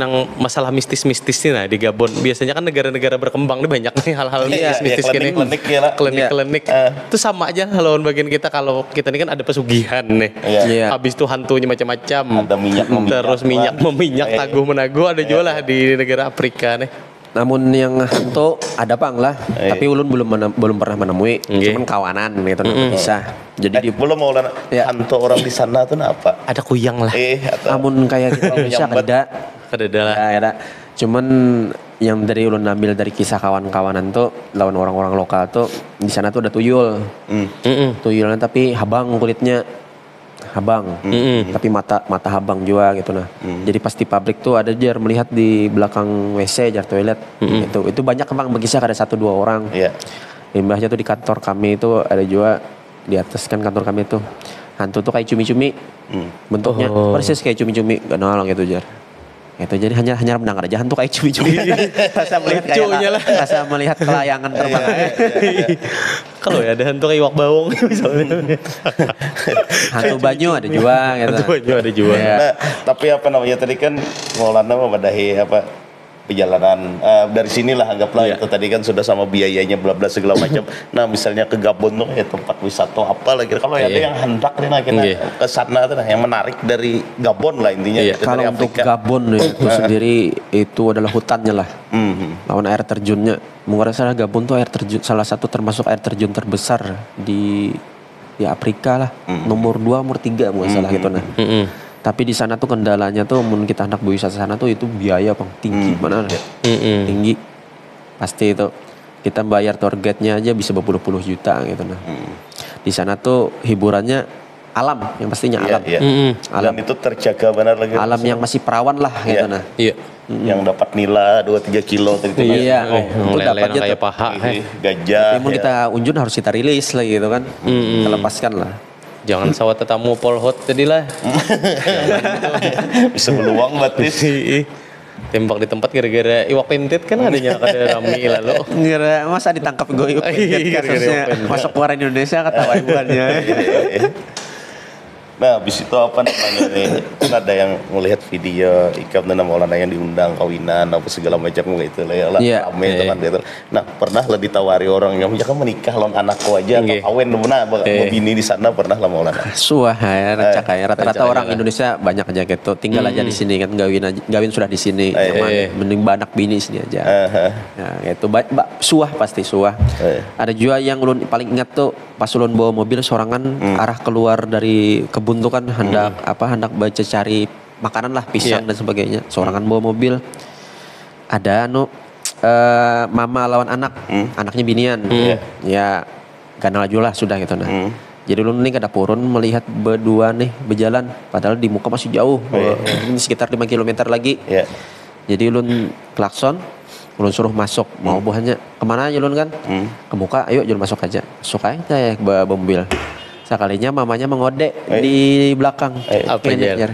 Nang masalah mistis-mistisnya nah di Gabon. Biasanya kan negara-negara berkembang nih banyak nih hal-hal mistis-mistis iya, gini. klinik-klinik ya lah. Klinik-klinik. Itu sama aja lawan bagian kita, kalau kita ini kan ada pesugihan nih. Iya. Habis itu hantunya macam-macam. Ada minyak meminyak Terus minyak lah. meminyak, Iya. taguh menaguh ada juga lah di negara Afrika nih. Namun yang hantu ada pang lah, tapi ulun belum pernah menemui. Nggih. Cuman kawanan gitu bisa. Jadi di Belum Maulana, Ya. hantu orang di sana tuh apa? Ada kuyang lah. Atau namun kayak kita Indonesia menyambat. ada. Ada lah. Ya, ada. Cuman yang dari ulun ambil dari kisah kawan-kawanan tuh lawan orang-orang lokal tuh di sana tuh ada tuyul. Tuyulnya tapi habang kulitnya. Habang. Tapi mata habang juga gitu nah. Jadi pasti pabrik tuh ada jar melihat di belakang WC jar toilet. Itu banyak kembang berkisah ada 1-2 orang. Iya. Limbahnya tuh di kantor kami itu ada juga di atas kan kantor kami tuh. Hantu tuh kayak cumi-cumi. Bentuknya persis kayak cumi-cumi. Gak nolong gitu jar. Itu jadi hanya mendengar aja hantu kayak cumi-cumi. Rasa melihat Lucunya lah. rasa melihat kelayangan terbang. Kalau ya ada hantu kayak iwak bawang misalnya. Hantu banyu ada juga gitu. Hantu banyu ada juga. Iya. Nah, tapi apa namanya tadi kan Maulana memadahi apa perjalanan dari sinilah anggaplah Iya. itu tadi kan sudah sama biayanya bla bla segala macam. Nah, misalnya ke Gabon tuh ya tempat wisata apa lagi. Kalau ada Iya. yang hendak nih nah kita Iya. ke sana tuh nah, yang menarik dari Gabon lah intinya Iya. gitu, Kalau dari untuk Afrika. Gabon itu sendiri itu adalah hutannya lah. Lawan air terjunnya. Mungkin salah Gabon tuh air terjun salah satu termasuk air terjun terbesar di Afrika lah. Nomor 2, nomor 3 mungkin salah gitu nah. Tapi di sana tuh kendalanya tuh mun kita hendak berwisata sana tuh itu biaya bang tinggi mana tinggi pasti itu kita bayar tour guide-nya aja bisa berpuluh-puluh juta gitu nah. Di sana tuh hiburannya alam yang pastinya alam. Iya. Alam. Dan itu terjaga benar lagi. Alam yang masih perawan lah gitu Iya. nah. Iya. yang dapat nila 2-3 kilo tadi itu. Iya, itu Lele dapatnya kayak tuh. paha. Gajah. Namun ya. kita unjun harus kita rilis lah gitu kan. Kita lepaskan lah. Jangan sawat tetamu polhot tadi lah. Bisa beluang batis. Tembak di tempat gara-gara iwak pentit kan adanya kada rami lalu. Ngira masa ditangkap gue Gara-gara kasusnya open. masuk keluar Indonesia ketawa ibuannya. Nah, habis itu apa namanya nih? Kan ada yang melihat video Ikam dan Maulana yang diundang kawinan apa segala macam gitu lah ya lah. Iya. Rame itu kan gitu. Nah, pernah lah ditawari orang yang ya kan menikah lawan anakku aja atau Nggih. kawin mana bini di sana pernah lah Maulana. Suah ya rancak ya. Rata-rata rancak orang ya. Indonesia banyak aja gitu. Tinggal aja di sini kan gawin sudah di sini. Mending anak bini sini aja. Ya itu suah pasti suah. Ada juga yang ulun paling ingat tuh pas ulun bawa mobil sorangan arah keluar dari kebun tuh kan hendak baca cari makanan lah pisang dan sebagainya. Sorangan bawa mobil. Ada mama lawan anak, anaknya binian. Ya ganal aja lah sudah gitu nah. Jadi ulun nih ke dapurun melihat berdua nih berjalan padahal di muka masih jauh. Ini sekitar 5 km lagi. Ya. Jadi ulun klakson, ulun suruh masuk. Mau buahnya kemana aja ulun kan? Ke muka, ayo ulun masuk aja. Masuk aja ke mobil. Sekalinya mamanya mengode di belakang. Apa Kayaknya, Jar?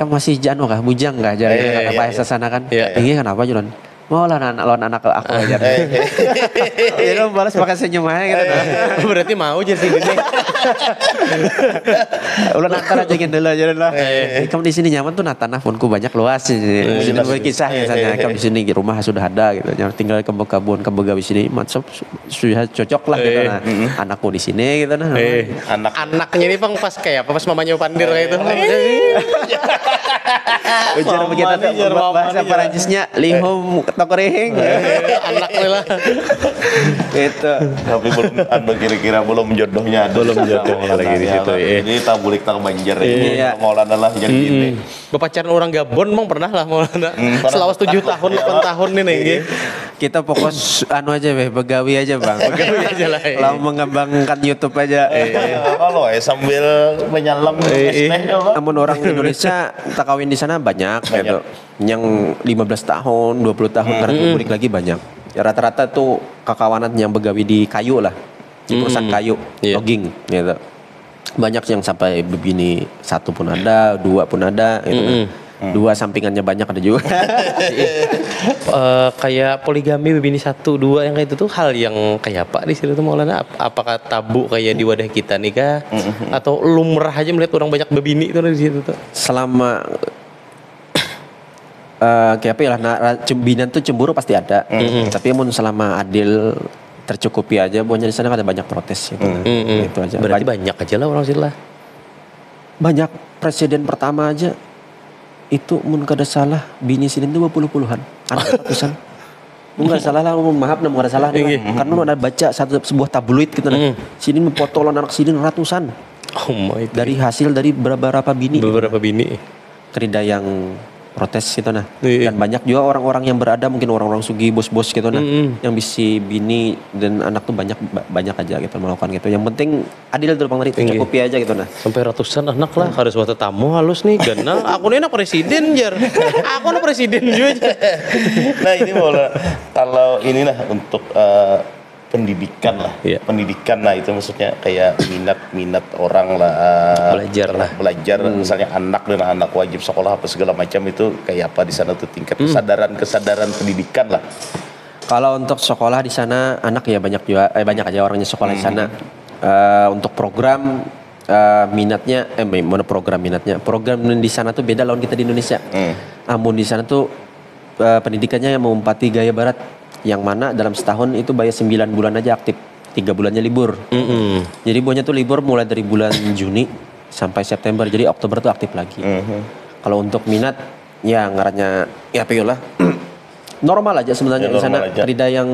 Kamu masih jano kah? Bujang kah? Jar, bahasa sana kan. Iya. Ini kenapa Julan? mau lah lawan anak aku aja. Jadi lo balas pakai senyum aja gitu. Berarti mau aja sih ini. Ulan antar aja gitu dulu aja lah. Kamu di sini nyaman tuh tanah punku banyak luas. Jadi berkisah misalnya kamu di sini rumah sudah ada gitu. Yang tinggal kebun gawi sini macam sudah cocok lah gitu nah. Anakku di sini gitu nah. Anaknya ini Bang pas kayak apa pas mamanya Pandir kayak itu. Ujar begitu tuh bahasa Perancisnya lihum tokoreheng. Anaknya lah. Gitu. Tapi belum kira-kira belum jodohnya ada. Belum jodoh lagi di situ. Ini tabulik tang Banjar Iya. ini. Maulana lah jadi ini. Pacaran orang Gabon Bang pernah lah Maulana. Selawas 7 tahun 8 tahun ini nggih. Kita fokus anu aja begawi aja Bang. Begawi aja lah. Lalu mengembangkan YouTube aja. Kalau sambil menyalam es teh Namun orang Indonesia tak kawin di sana banyak. Gitu. Yang 15 tahun, 20 tahun karena balik lagi banyak. Ya rata-rata tuh kakawanan yang begawi di kayu lah. Di perusahaan kayu, logging gitu. Banyak yang sampai begini, 1 pun ada, 2 pun ada gitu. 2 sampingannya banyak ada juga. Kayak poligami bini 1, 2 yang kayak itu tuh hal yang kayak apa di situ tuh Maulana? Apakah tabu kayak di wadah kita nih kah? Atau lumrah aja melihat orang banyak bebini itu di situ tuh? Selama kayak apa ya lah, cembinan tuh cemburu pasti ada. Tapi mun selama adil tercukupi aja, buahnya di sana ada banyak protes gitu. Itu aja. Berarti banyak aja lah orang situ lah. Banyak presiden pertama aja itu mun kada salah bini sini tuh 20-an, anak ratusan. Mun kada salah lah, maaf mun kada salah karena lu ada baca sebuah tabloid gitu nah. Sini memfoto anak sini ratusan. Oh my. Dari hasil dari beberapa bini. Beberapa bini. Kerida yang protes gitu nah. Dan banyak juga orang-orang yang berada, mungkin orang-orang sugi, bos-bos gitu nah, yang bisa bini dan anak tuh banyak aja gitu melakukan gitu. Yang penting adil dulu Bang Rit, cukupi aja gitu nah. Sampai ratusan anak lah, harus buat tamu halus nih karena aku ini anak presiden jar. Aku anak presiden juga. Nah ini kalau inilah untuk pendidikan lah, pendidikan lah itu maksudnya kayak minat orang lah, belajar misalnya anak dan anak wajib sekolah apa segala macam itu kayak apa di sana tuh tingkat kesadaran pendidikan lah. Kalau untuk sekolah di sana anak ya banyak aja orangnya sekolah di sana. Untuk program minatnya, program di sana tuh beda lawan kita di Indonesia. Namun di sana tuh pendidikannya yang mengumpati gaya barat. Yang mana dalam setahun itu bayar 9 bulan aja aktif, 3 bulannya libur. Jadi buahnya tuh libur mulai dari bulan Juni sampai September, jadi Oktober tuh aktif lagi. Kalau untuk minat ya ngarannya ya lah normal aja sebenarnya di sana. Kerida yang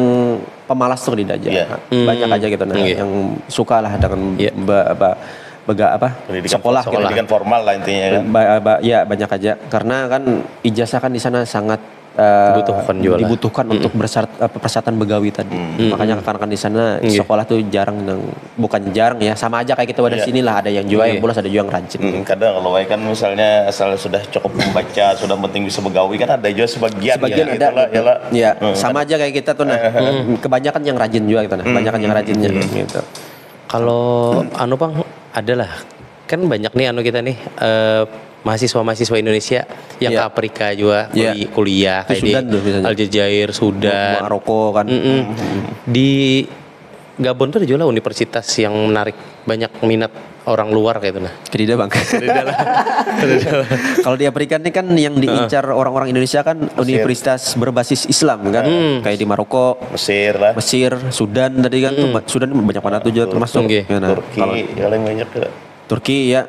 pemalas tuh kerida aja. Banyak aja gitu nah yang suka lah dengan pendidikan formal lah intinya kan. Ya banyak aja karena kan ijazah kan di sana sangat dibutuhkan untuk persyaratan begawi tadi. Makanya kan di sana sekolah tuh bukan jarang ya, sama aja kayak kita ada sini lah, ada yang juga yang bolos, ada juga yang rajin. Kadang kalau kan misalnya asal sudah cukup membaca, sudah penting bisa begawi kan ada juga sebagian ada. Ya, sama aja kayak kita tuh nah. Kebanyakan yang rajin juga gitu nah. Kebanyakan yang rajinnya gitu. Kalau Bang adalah kan banyak nih kita nih mahasiswa Indonesia yang ke Afrika juga kuliah kayak Sudan di Aljazair, Sudan, Maroko kan. Di Gabon tuh ada juga universitas yang menarik banyak minat orang luar kayak itu nah. Kedida Bang. Kalau di Afrika ini kan yang diincar orang-orang Indonesia kan universitas berbasis Islam kan. Kayak di Maroko, Mesir, Sudan tadi kan tuh. Sudan banyak mana tuh juga termasuk. Turki paling banyak juga. Turki ya.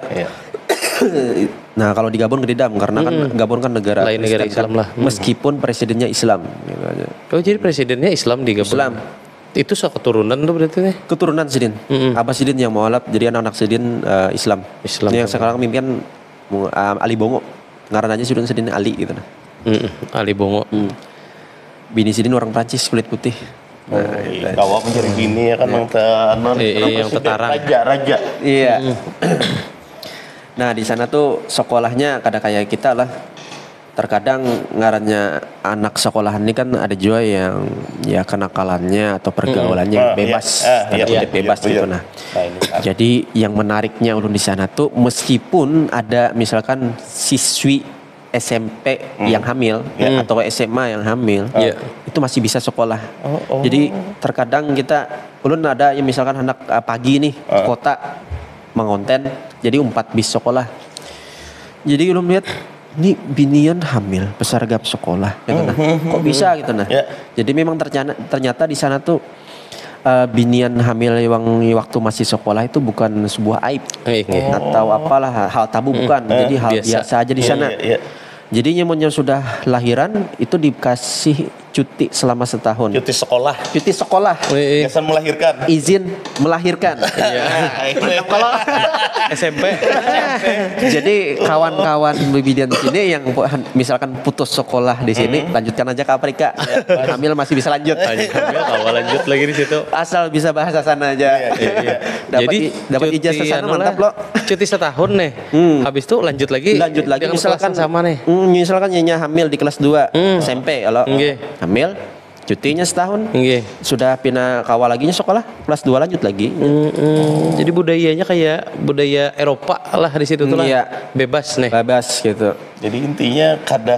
Nah kalau di Gabon kedidam karena kan Gabon kan negara Islam lah. Meskipun presidennya Islam gitu aja. Oh jadi presidennya Islam di Gabon. Islam. Itu keturunan tuh berarti nih. Keturunan Sidin. Abah Sidin yang mualaf, jadi anak-anak Sidin Islam. Ini yang sekarang mimpian Ali Bongo. Ngaran aja Sidin Ali gitu nah. Ali Bongo. Bini Sidin orang Prancis kulit putih. Kawah mencari bini ya kan yang tetarang. Raja. Iya. Nah di sana tuh sekolahnya kada kayak kita lah. Terkadang ngarannya anak sekolahan ini kan ada juga yang ya kenakalannya atau pergaulannya bebas, bebas gitu nah. Jadi yang menariknya ulun di sana tuh meskipun ada misalkan siswi SMP yang hamil atau SMA yang hamil itu masih bisa sekolah. Jadi terkadang ulun ada yang misalkan anak pagi nih kota mengonten, jadi 4 bis sekolah. Jadi ulun lihat ini binian hamil pesergap sekolah gitu nah. Kok bisa gitu nah. Jadi memang ternyata di sana tuh binian hamil yang waktu masih sekolah itu bukan sebuah aib atau apalah hal tabu bukan. Jadi hal biasa aja di sana. Jadi nyamunnya sudah lahiran itu dikasih cuti selama setahun. Cuti sekolah. Cuti sekolah. Biasa melahirkan. Izin melahirkan. Kalau SMP. Jadi kawan-kawan bibian di sini yang misalkan putus sekolah di sini lanjutkan aja ke Afrika. Hamil masih bisa lanjut. Hamil kalau lanjut lagi di situ. Asal bisa bahasa sana aja. Dapat ijazah sana mantap loh. Cuti setahun nih. Habis itu lanjut lagi. Dengan misalkan sama nih. Misalkan nyonya hamil di kelas 2 SMP kalau hamil cutinya setahun. Sudah pindah kawal lagi sekolah kelas 2 lanjut lagi. Jadi budayanya kayak budaya Eropa lah di situ tuh lah. Bebas nih. Bebas gitu. Jadi intinya kada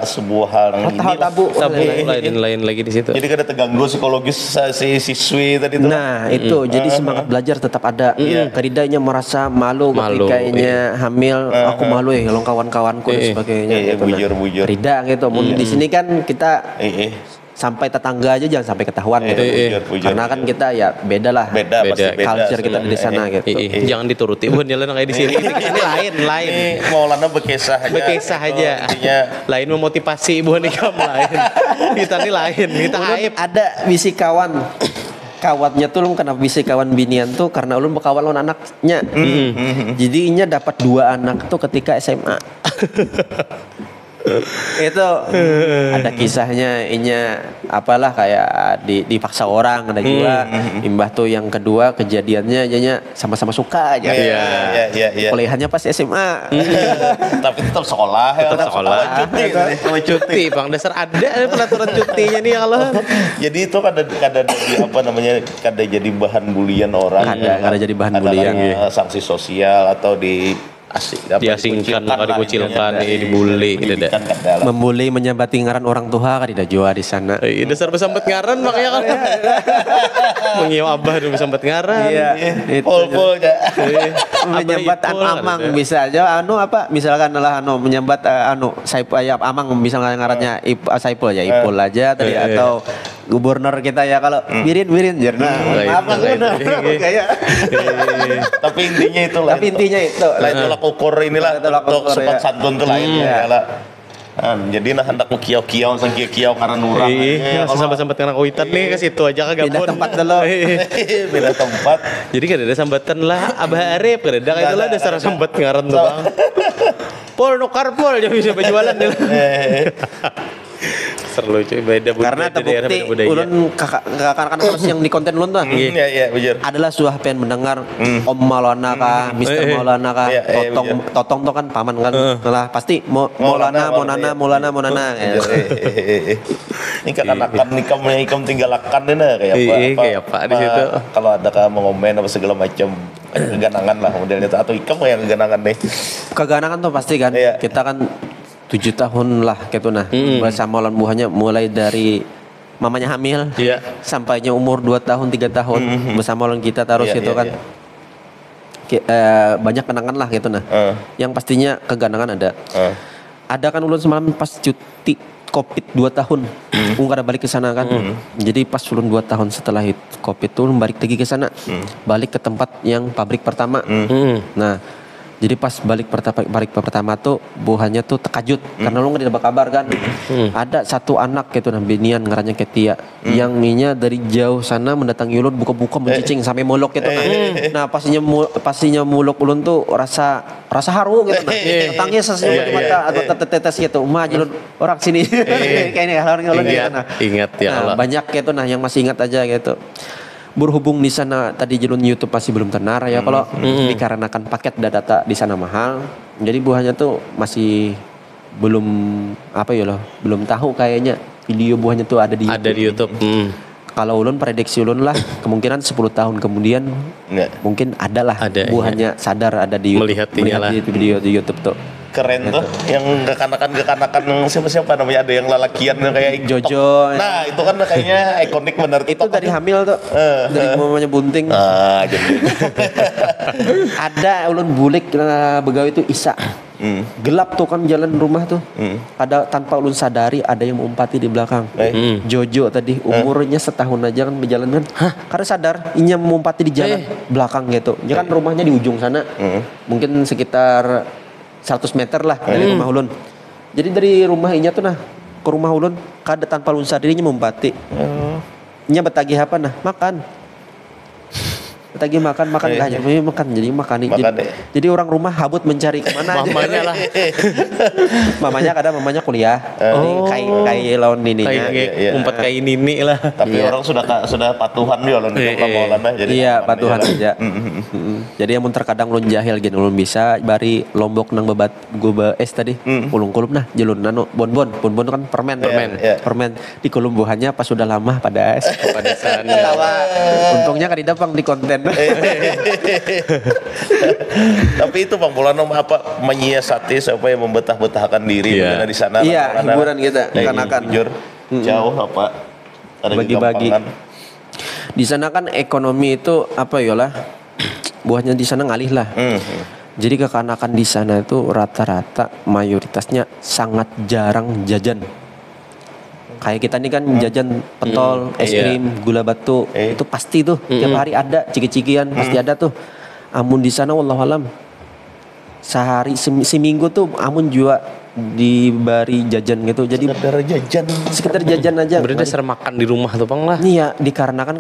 sebuah hal yang hal tabu lain lagi di situ. Jadi kada terganggu psikologis si siswi tadi itu. Nah, itu jadi semangat belajar tetap ada. Tidaknya merasa malu ketika hamil, aku malu ya kalau kawan-kawanku dan sebagainya gitu. Bujur. Tidak gitu. Di sini kan kita sampai tetangga aja jangan sampai ketahuan gitu. Karena kan kita ya beda lah. Beda. Culture kita di sana gitu. Jangan dituruti bukan jalan kayak di sini. Ini lain. Maulana bekesah aja. Lain memotivasi bukan ikam lain. Kita ini lain. Kita aib. Ada bisi kawannya tuh lu kenapa bisa kawan binian tuh karena ulun berkawan lawan anaknya. Jadi inya dapat 2 anak tuh ketika SMA. Itu ada kisahnya inya apalah kayak dipaksa orang ada juga. Imbah tuh yang kedua kejadiannya jadinya sama-sama suka aja. Kuliahnya pas SMA. Tapi tetap sekolah. Cuti Bang dasar ada peraturan cutinya nih kalau. Jadi itu kada jadi bahan bulian orang. Kada jadi bahan bulian. Sanksi sosial atau diasingkan, dikucilkan, dibully, gitu. Membuli menyambati ngaran orang tua kan tidak jua di sana. Dasar besambat ngaran makanya kan. Mengiau abah dulu besambat ngaran. Pol menyambat amang bisa aja misalkan menyambat Saipul ya amang misalkan ngarannya Saipul ya Ipul aja tadi atau gubernur kita ya kalau birin jerna apa kayak tapi intinya itu itulah ukur inilah untuk sopan santun tuh lain ya lah. Jadi hendak kiau-kiau sang kiau karena nurang. Sambat-sambat karena kuitan nih ke situ aja kagak pindah tempat dulu. Pindah tempat. Jadi kan ada sambatan lah Abah Arif kan ada kayak lah dasar sambat ngaran tuh Bang. Pol nukar pol jadi bisa berjualan deh. Seru cuy beda budaya. Karena terbukti ulun kakak-kakak terus yang di konten ulun tuh. Iya bujur. Adalah suah pengen mendengar Om Maulana kah, Mister Maulana kah, Totong tuh kan paman kan. Lah pasti Maulana. Ini kekanakan ikam tinggalakan ini kayak apa di situ. Kalau ada mengomen apa segala macam keganangan lah modelnya atau ikam yang keganangan nih. Keganangan tuh pasti kan. Kita kan 7 tahun lah gitu nah bersama lawan buahnya mulai dari mamanya hamil sampainya umur 2 tahun 3 tahun bersama lawan kita terus gitu kan. Banyak kenangan lah gitu nah. Yang pastinya keganangan ada kan ulun semalam pas cuti Covid 2 tahun ada balik ke sana kan. Jadi pas ulun 2 tahun setelah Covid tuh balik lagi ke sana. Balik ke tempat yang pabrik pertama. Nah jadi pas balik pertama tuh buahnya tuh terkajut karena lu nggak dapat kabar kan. Ada satu anak gitu nah binian ngarannya Ketia yang minyak dari jauh sana mendatangi ulun buka-buka mencicing sampai muluk gitu nah. Pastinya muluk ulun tuh rasa haru gitu nah. Tangis senyum di mata atau tetes gitu. Jalur orang sini kayak ini orang ulun gitu nah. Ingat ya Allah. Banyak gitu nah yang masih ingat aja gitu. Berhubung di sana tadi jalur YouTube masih belum tenar ya kalau dikarenakan paket data di sana mahal jadi buahnya tuh masih belum belum tahu kayaknya video buahnya tuh ada di YouTube. Kalau ulun prediksi ulun lah kemungkinan 10 tahun kemudian mungkin ada buahnya sadar ada di YouTube, melihat video di YouTube tuh. Keren tuh, yang kekanakan yang siapa namanya, ada yang lalakian yang kayak Jojo. Nah itu kan kayaknya ikonik bener tuh. Itu dari hamil tuh, dari mamanya bunting. Jadi Ada ulun bulik begawe itu Isa. Gelap tuh kan jalan rumah tuh. Ada tanpa ulun sadari ada yang mengumpati di belakang. Jojo tadi umurnya setahun aja kan berjalan kan. Karena sadar inya mengumpati di jalan belakang gitu. Ya kan rumahnya di ujung sana. Mungkin sekitar 100 meter lah dari rumah ulun. Jadi dari rumah inya tuh nah ke rumah ulun kada tanpa ulun sadarinya mengumpati. Inya betagih apa nah? Makan. Tadi makan lah, jadi makan jadi orang rumah habut mencari kemana aja. Mamanya lah. mamanya kuliah. Kai lawan nininya. Umpat kayak nini lah. tapi orang sudah patuhan dia lawan lama-lama jadi. Iya, patuhan aja. Jadi amun terkadang ulun jahil gini ulun bisa bari lombok nang bebat gua es tadi. Ulun kulum nah jelun nano bonbon kan permen. Di kulum buahnya pas sudah lama pada es. Kepedesan. Untungnya kan didapang di konten. Tapi itu Bang Bolano apa menyiasati supaya membetah-betahkan diri di sana. Iya, hiburan kita kanakan. Jujur, jauh apa? Ada Bagi-bagi. kegampangan. Di sana kan ekonomi itu apa yolah? Buahnya di sana ngalih lah. Jadi kekanakan di sana itu rata-rata mayoritasnya sangat jarang jajan. Kayak kita nih kan jajan pentol, es krim, gula batu, itu pasti tuh tiap hari ada ciki-cikian pasti ada tuh. Amun di sana wallahualam sehari seminggu tuh amun juga dibari jajan gitu. Jadi sekedar jajan aja. Berarti dasar makan di rumah tuh Bang lah. Iya, dikarenakan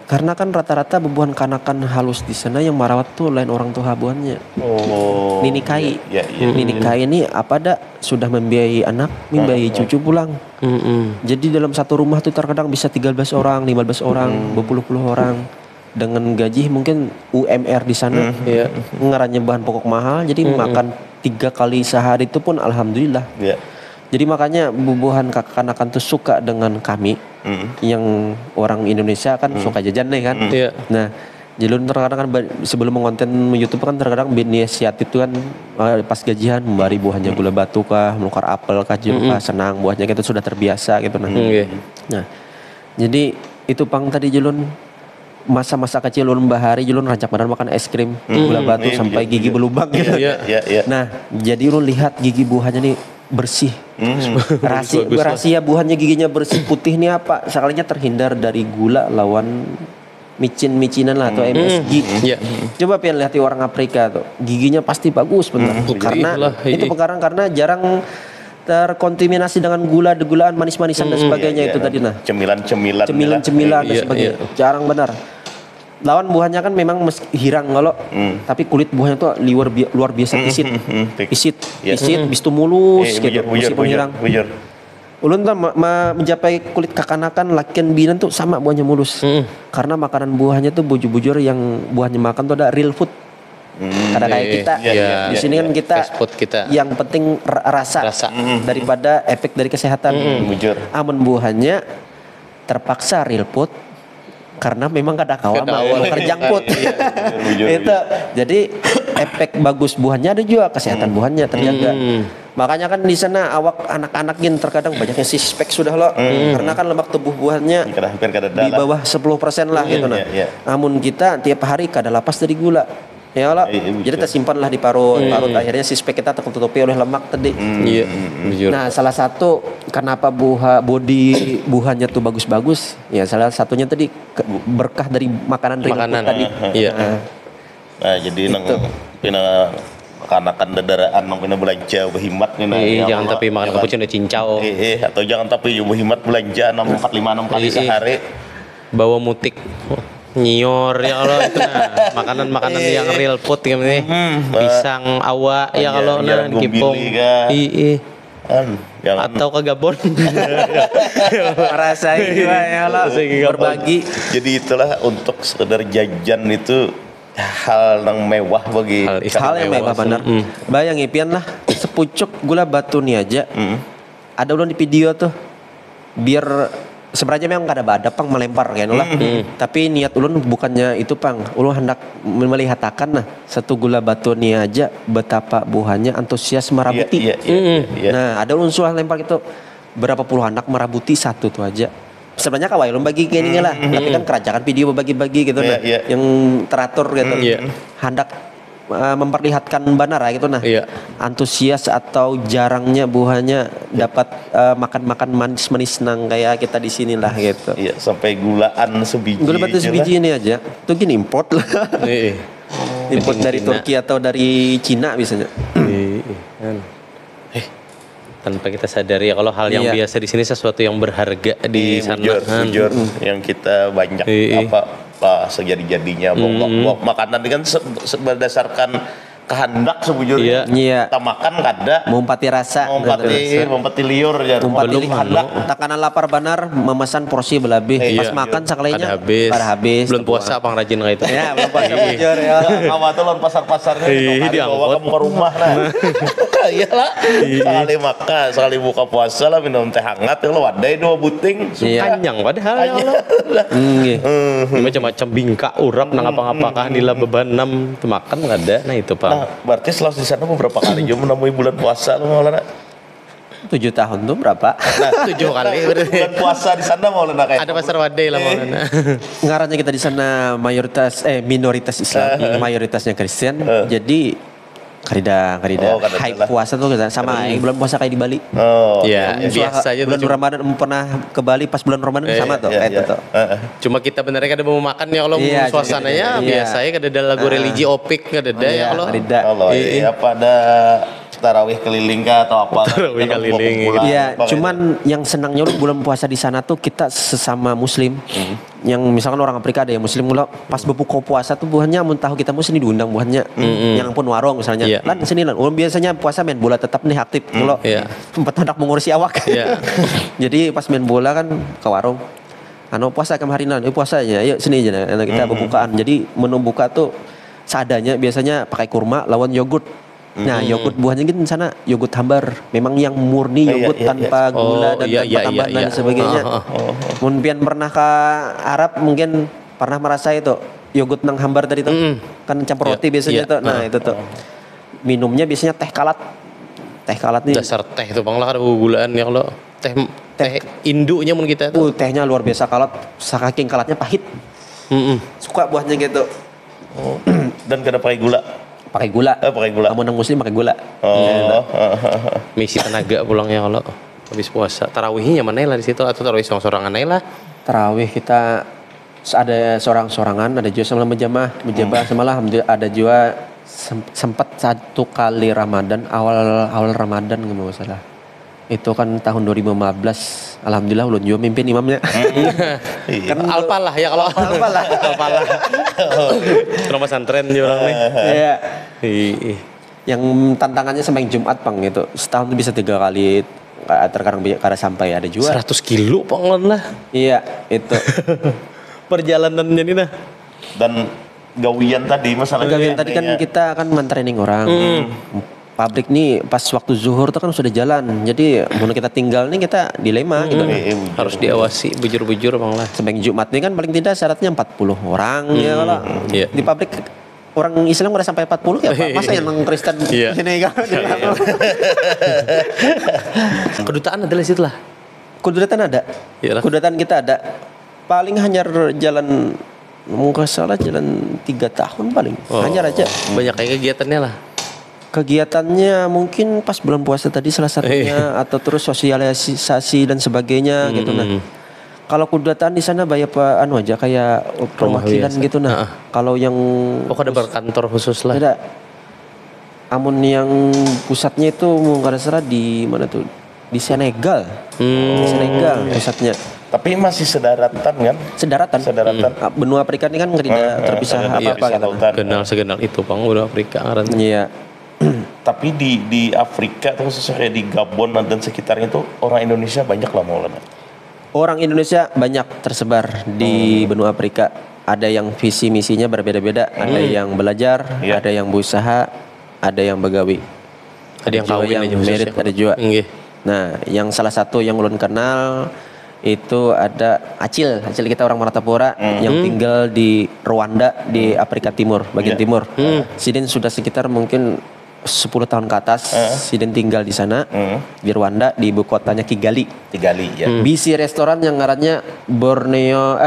karena kan rata-rata bebuhan kanakan halus di sana yang merawat tuh lain orang tua habuannya. Nini Kai. Nini Kai ini apa dah sudah membiayai anak, membiayai cucu pulang. Jadi dalam satu rumah tuh terkadang bisa 13 orang, 15 orang, 20 orang. Dengan gaji mungkin UMR di sana ngerannya bahan pokok mahal, jadi makan 3 kali sehari itu pun alhamdulillah. Jadi makanya bubuhan kekanakan tuh suka dengan kami yang orang Indonesia kan suka jajan nih kan. Nah, jadi terkadang kan sebelum mengonten YouTube kan terkadang inisiatif itu kan pas gajian membari buahnya gula batu kah, menukar apel kah, jeruk kah, senang buahnya kita sudah terbiasa gitu nah. Nah, jadi itu Pang tadi Julun masa-masa kecil ulun bahari julun rancak badan makan es krim gula batu sampai gigi berlubang gitu. Nah, jadi ulun lihat gigi buahnya nih bersih. Rahasia buahnya giginya bersih putih nih apa? Sekalinya terhindar dari gula lawan micinan lah atau MSG. Coba pengen lihat orang Afrika tuh giginya pasti bagus bener. Karena itu pengarang karena jarang terkontaminasi dengan gulaan manis-manisan dan sebagainya itu tadi nah. Cemilan dan sebagainya. Jarang benar. Lawan buahnya kan memang hirang kalau tapi kulit buahnya tuh luar biasa pisit bis itu mulus gitu meskipun hirang. Ulun tuh mencapai kulit kakanakan lakian binan tuh sama buahnya mulus. Karena makanan buahnya tuh bujur-bujur yang buahnya makan tuh ada real food. Ada kayak kita di sini kan kita yang penting rasa. Daripada efek dari kesehatan. Amun buahnya terpaksa real food karena memang kada kawan mau kerjangkut. Itu jadi efek bagus buahnya ada juga kesehatan buahnya terjaga. Makanya kan di sana awak anak-anak gin terkadang banyaknya sispek sudah loh. Karena kan lemak tubuh buahnya di bawah 10% lah gitu nah. Namun kita tiap hari kada lapas dari gula. Ya Allah, jadi tersimpan lah di parut. Akhirnya sispek kita tertutupi oleh lemak tadi. Nah, salah satu kenapa buahnya tuh bagus-bagus, ya salah satunya tadi berkah dari makanan tadi. Nah, jadi nang pina kanakan dadaraan nang pina belanja berhimat nih. Jangan tapi makan kapucin udah cincau. Atau jangan tapi berhimat belanja 4 5 6 kali sehari. Bawa mutik. Nyior ya kalau itu nah makanan yang real food gitu nih pisang awak ya kalau nah kipong atau ke Gabon rasain juga ya Allah berbagi. Jadi itulah untuk sekedar jajan itu hal yang mewah bagi hal yang mewah benar. Bayangin pian lah sepucuk gula batu nih aja ada ulun di video tuh biar sebenarnya memang kada ada pang melempar kan lah. Tapi niat ulun bukannya itu pang. Ulun hendak melihatkan nah satu gula batu ni aja betapa buahnya antusias merabuti. Iya. Nah, ada ulun suah lempar gitu berapa puluh anak merabuti satu tuh aja. Sebenarnya kawai ulun bagi gini lah. Tapi kan kerajaan video bagi-bagi gitu nah. Yang teratur gitu. Hendak memperlihatkan banara gitu nah. Antusias atau jarangnya buahnya dapat makan-makan manis-manis nang kayak kita di sini lah gitu. Iya, sampai gulaan sebiji. Gula batu sebiji ini aja. Tuh gini import lah. Import dari Turki atau dari Cina biasanya. Tanpa kita sadari ya kalau hal yang biasa di sini sesuatu yang berharga di sana. Jujur, yang kita banyak sejadi-jadinya makanan ini kan berdasarkan kehendak sebujurnya. Kita makan kada Mumpati rasa. Mumpati liur ya. Mumpati hendak takanan lapar benar memesan porsi berlebih. Pas makan sekalinya pada habis. Belum puasa pang rajin kayak itu. Ya, belum puasa bujur ya. Kamu tuh lawan pasar-pasarnya bawa kamu ke rumah nah. Iyalah. Sekali makan, sekali buka puasa lah minum teh hangat lo wadai 2 buting. Kanyang padahal ya Allah. Macam-macam bingka urap nang apa-apakah nila beban 6 makan ada. Nah itu Pak. Nah, berarti setelah di sana beberapa kali juga menemui bulan puasa lo Maulana. 7 tahun tuh berapa? Nah, 7 kali berarti. Bulan puasa di sana Maulana kayak. Ada pasar wadai lah Maulana. Ngarannya kita di sana minoritas Islam, mayoritasnya Kristen. Jadi karida high puasa tuh sama bulan puasa kayak di Bali. Ya, biasa aja bulan Ramadan pernah ke Bali pas bulan Ramadan sama tuh kayak itu. Cuma kita benernya kada mau makan ya kalau suasananya biasa ya kada ada lagu religi opik kada ada ya kalau. Kalau apa ada tarawih keliling kah atau apa? Tarawih keliling. Iya, cuman yang senangnya lu bulan puasa di sana tuh kita sesama muslim. Yang misalkan orang Afrika ada yang muslim mula pas berbuka puasa tuh buahnya mun tahu kita muslim diundang buahnya. Yang pun warung misalnya. Lan sini lan. Ulun biasanya puasa main bola tetap nih aktif mula. Sempat hendak mengurusi awak. Jadi pas main bola kan ke warung. Puasa kemarin puasanya. Yuk sini aja nah. Kita berbukaan. Jadi menu buka tuh seadanya biasanya pakai kurma lawan yogurt. Nah, yogurt buahnya gitu di sana yogurt hambar. Memang yang murni yogurt tanpa gula dan tanpa tambahan dan sebagainya. Mungkin pernah ke Arab mungkin pernah merasa itu yogurt nang hambar tadi tuh. Kan campur roti biasanya tuh. Nah, itu tuh. Minumnya biasanya teh kalat. Teh kalat nih. Dasar teh itu Bang lah ada gulaan ya kalau teh induknya mun kita tuh. Tehnya luar biasa kalat. Saking kalatnya pahit. Suka buahnya gitu. Dan kada pakai gula. Pakai gula. Pakai gula. Kamu nang muslim pakai gula. Misi tenaga pulangnya kalau habis puasa. Tarawihnya mana lah di situ atau tarawih sorang-sorangan lah? Tarawih kita ada sorang-sorangan, ada juga sama berjamaah semalah ada juga sempat 1 kali Ramadan awal Ramadan nggak mau salah. Itu kan tahun 2015. Alhamdulillah ulun juga mimpin imamnya. Kan alpalah ya kalau alpalah. Kalau pesantren juga orang nih. Iya. Yang tantangannya sampai Jumat Pang gitu. Setahun bisa 3 kali. Terkadang kada sampai ada juga. 100 kilo Pang lah. Iya, itu. Perjalanannya ini nah. Dan gawian tadi masalahnya. Gawian tadi kan kita kan mentraining orang. Pabrik nih pas waktu zuhur tuh kan sudah jalan. Jadi mau kita tinggal nih kita dilema gitu. Harus diawasi bujur-bujur Bang lah. Sampai Jumat nih kan paling tidak syaratnya 40 orang ya kalau di pabrik orang Islam udah sampai 40 ya Pak. Masa yang Kristen sini kan. Kedutaan ada di situ lah. Kedutaan ada. Kedutaan kita ada. Paling hanya jalan mungkin salah jalan 3 tahun paling. Hanya aja. Banyak kayak kegiatannya lah. Kegiatannya mungkin pas bulan puasa tadi salah satunya atau terus sosialisasi dan sebagainya gitu nah. Kalau kedutaan di sana banyak aja kayak perwakilan gitu nah. Kalau yang ada berkantor khusus lah. Ada. Amun yang pusatnya itu mungkin salah di mana tuh? Di Senegal. Di Senegal pusatnya. Tapi masih sedaratan kan? Sedaratan. Benua Afrika ini kan tidak terpisah apa-apa gitu. Segenal itu Bang benua Afrika ngarannya. Iya. Tapi di Afrika khususnya kayak di Gabon dan sekitarnya itu orang Indonesia banyak lah Maulana. Orang Indonesia banyak tersebar di benua Afrika. Ada yang visi misinya berbeda-beda. Ada yang belajar, ada yang berusaha, ada yang begawi. Ada yang kawin yang merit, ada juga. Nah, yang salah satu yang ulun kenal Itu ada Acil kita orang Martapura yang tinggal di Rwanda di Afrika Timur, bagian timur. Sidin sudah sekitar mungkin 10 tahun ke atas. Sidin tinggal di sana di Rwanda, di ibu kotanya Kigali. Ya. Bisi restoran yang ngarannya Borneo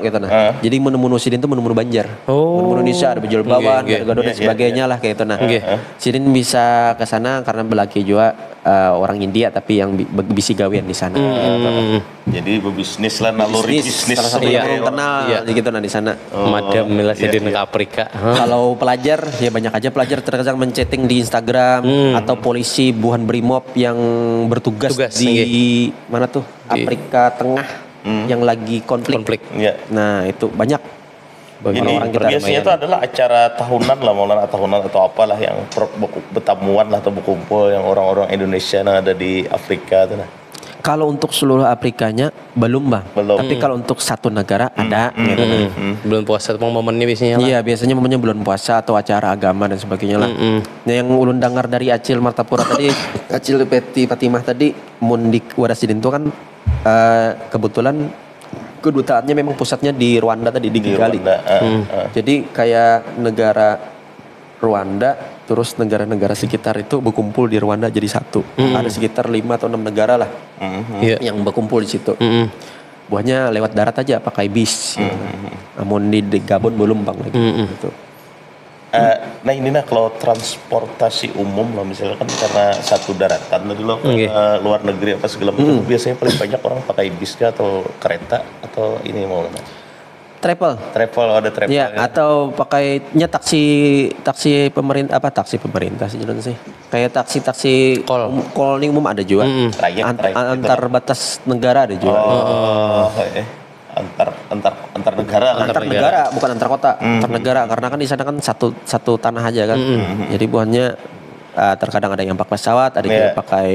gitu nah. Jadi menu-menu Sidin tuh menu-menu Banjar. Menu-menu Indonesia, ada bejol bawan, gado dan sebagainya lah kayak itu nah. Sidin bisa ke sana karena belaki juga orang India tapi yang bisi gawean di sana. Jadi berbisnis lah, naluri bisnis. Salah satu yang orang kenal gitu nah di sana. Madam Mila Sidin ke Afrika. Kalau pelajar ya banyak aja pelajar terkadang menchatting di Instagram atau polisi buhan brimob yang bertugas di mana tuh Afrika Tengah yang lagi konflik. Iya. Nah itu banyak. Ini biasanya itu adalah acara tahunan lah, maulana tahunan atau apalah yang bertamuan lah atau berkumpul yang orang-orang Indonesia yang ada di Afrika tuh nah. Kalau untuk seluruh Afrikanya belum bang. Tapi kalau untuk satu negara ada. Gitu. Bulan puasa itu momennya biasanya lah. Iya biasanya momennya bulan puasa atau acara agama dan sebagainya lah. Nah, yang ulun dengar dari Acil Martapura tadi, Acil Peti Fatimah tadi, Mundik Warasidin itu kan kebetulan kedutaannya memang pusatnya di Rwanda tadi di Kigali. Jadi kayak negara Rwanda terus negara-negara sekitar itu berkumpul di Rwanda jadi satu. Ada sekitar 5 atau 6 negara lah yang berkumpul di situ. Buahnya lewat darat aja pakai bis. Namun di Gabon belum bang lagi. Gitu. Nah ini nah kalau transportasi umum lah misalnya kan karena satu daratan tadi lo luar negeri apa segala macam biasanya paling banyak orang pakai bis atau kereta atau ini mau Travel ada travel ya, atau pakainya taksi pemerintah sih jalan sih kayak taksi call ini umum ada juga antar batas negara ada juga antar negara bukan antar kota antar negara karena kan di sana kan satu tanah aja kan jadi buahnya terkadang ada yang pakai pesawat ada yang pakai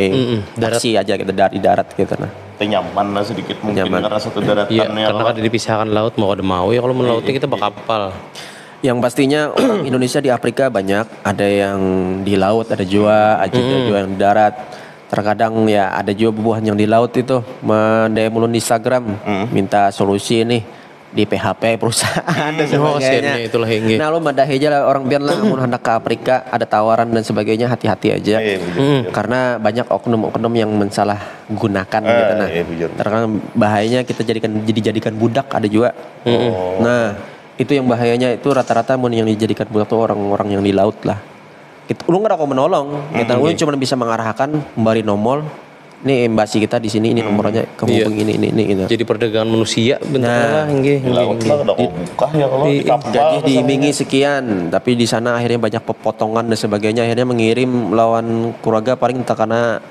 taksi aja gitu dari darat gitu nah itu nyaman lah sedikit mungkin karena satu daratannya karena ada dipisahkan laut mau ya kalau melautnya kita bakapal. Yang pastinya orang Indonesia di Afrika banyak ada yang di laut ada juga ada juga yang di darat. Terkadang ya ada juga bubuhan yang di laut itu DM ulun di Instagram minta solusi nih di PHP perusahaan dan sebagainya. Itulah yang nah lu madah aja lah orang biar lah mun hendak ke Afrika ada tawaran dan sebagainya hati-hati aja. Karena banyak oknum-oknum yang mensalah gunakan gitu nah. Terkadang bahayanya kita dijadikan budak ada juga. Nah, itu yang bahayanya itu rata-rata mun yang dijadikan budak tuh orang-orang yang di laut lah. Lu nggak mau menolong, kita lu cuma bisa mengarahkan, memberi nomor, ini embasi kita di sini, ini nomornya, kehubung ini gitu. Jadi perdagangan manusia bentuknya Gaji diiming-imingi sekian, tapi di sana akhirnya banyak potongan dan sebagainya, akhirnya mengirim lawan keluarga paling tak karena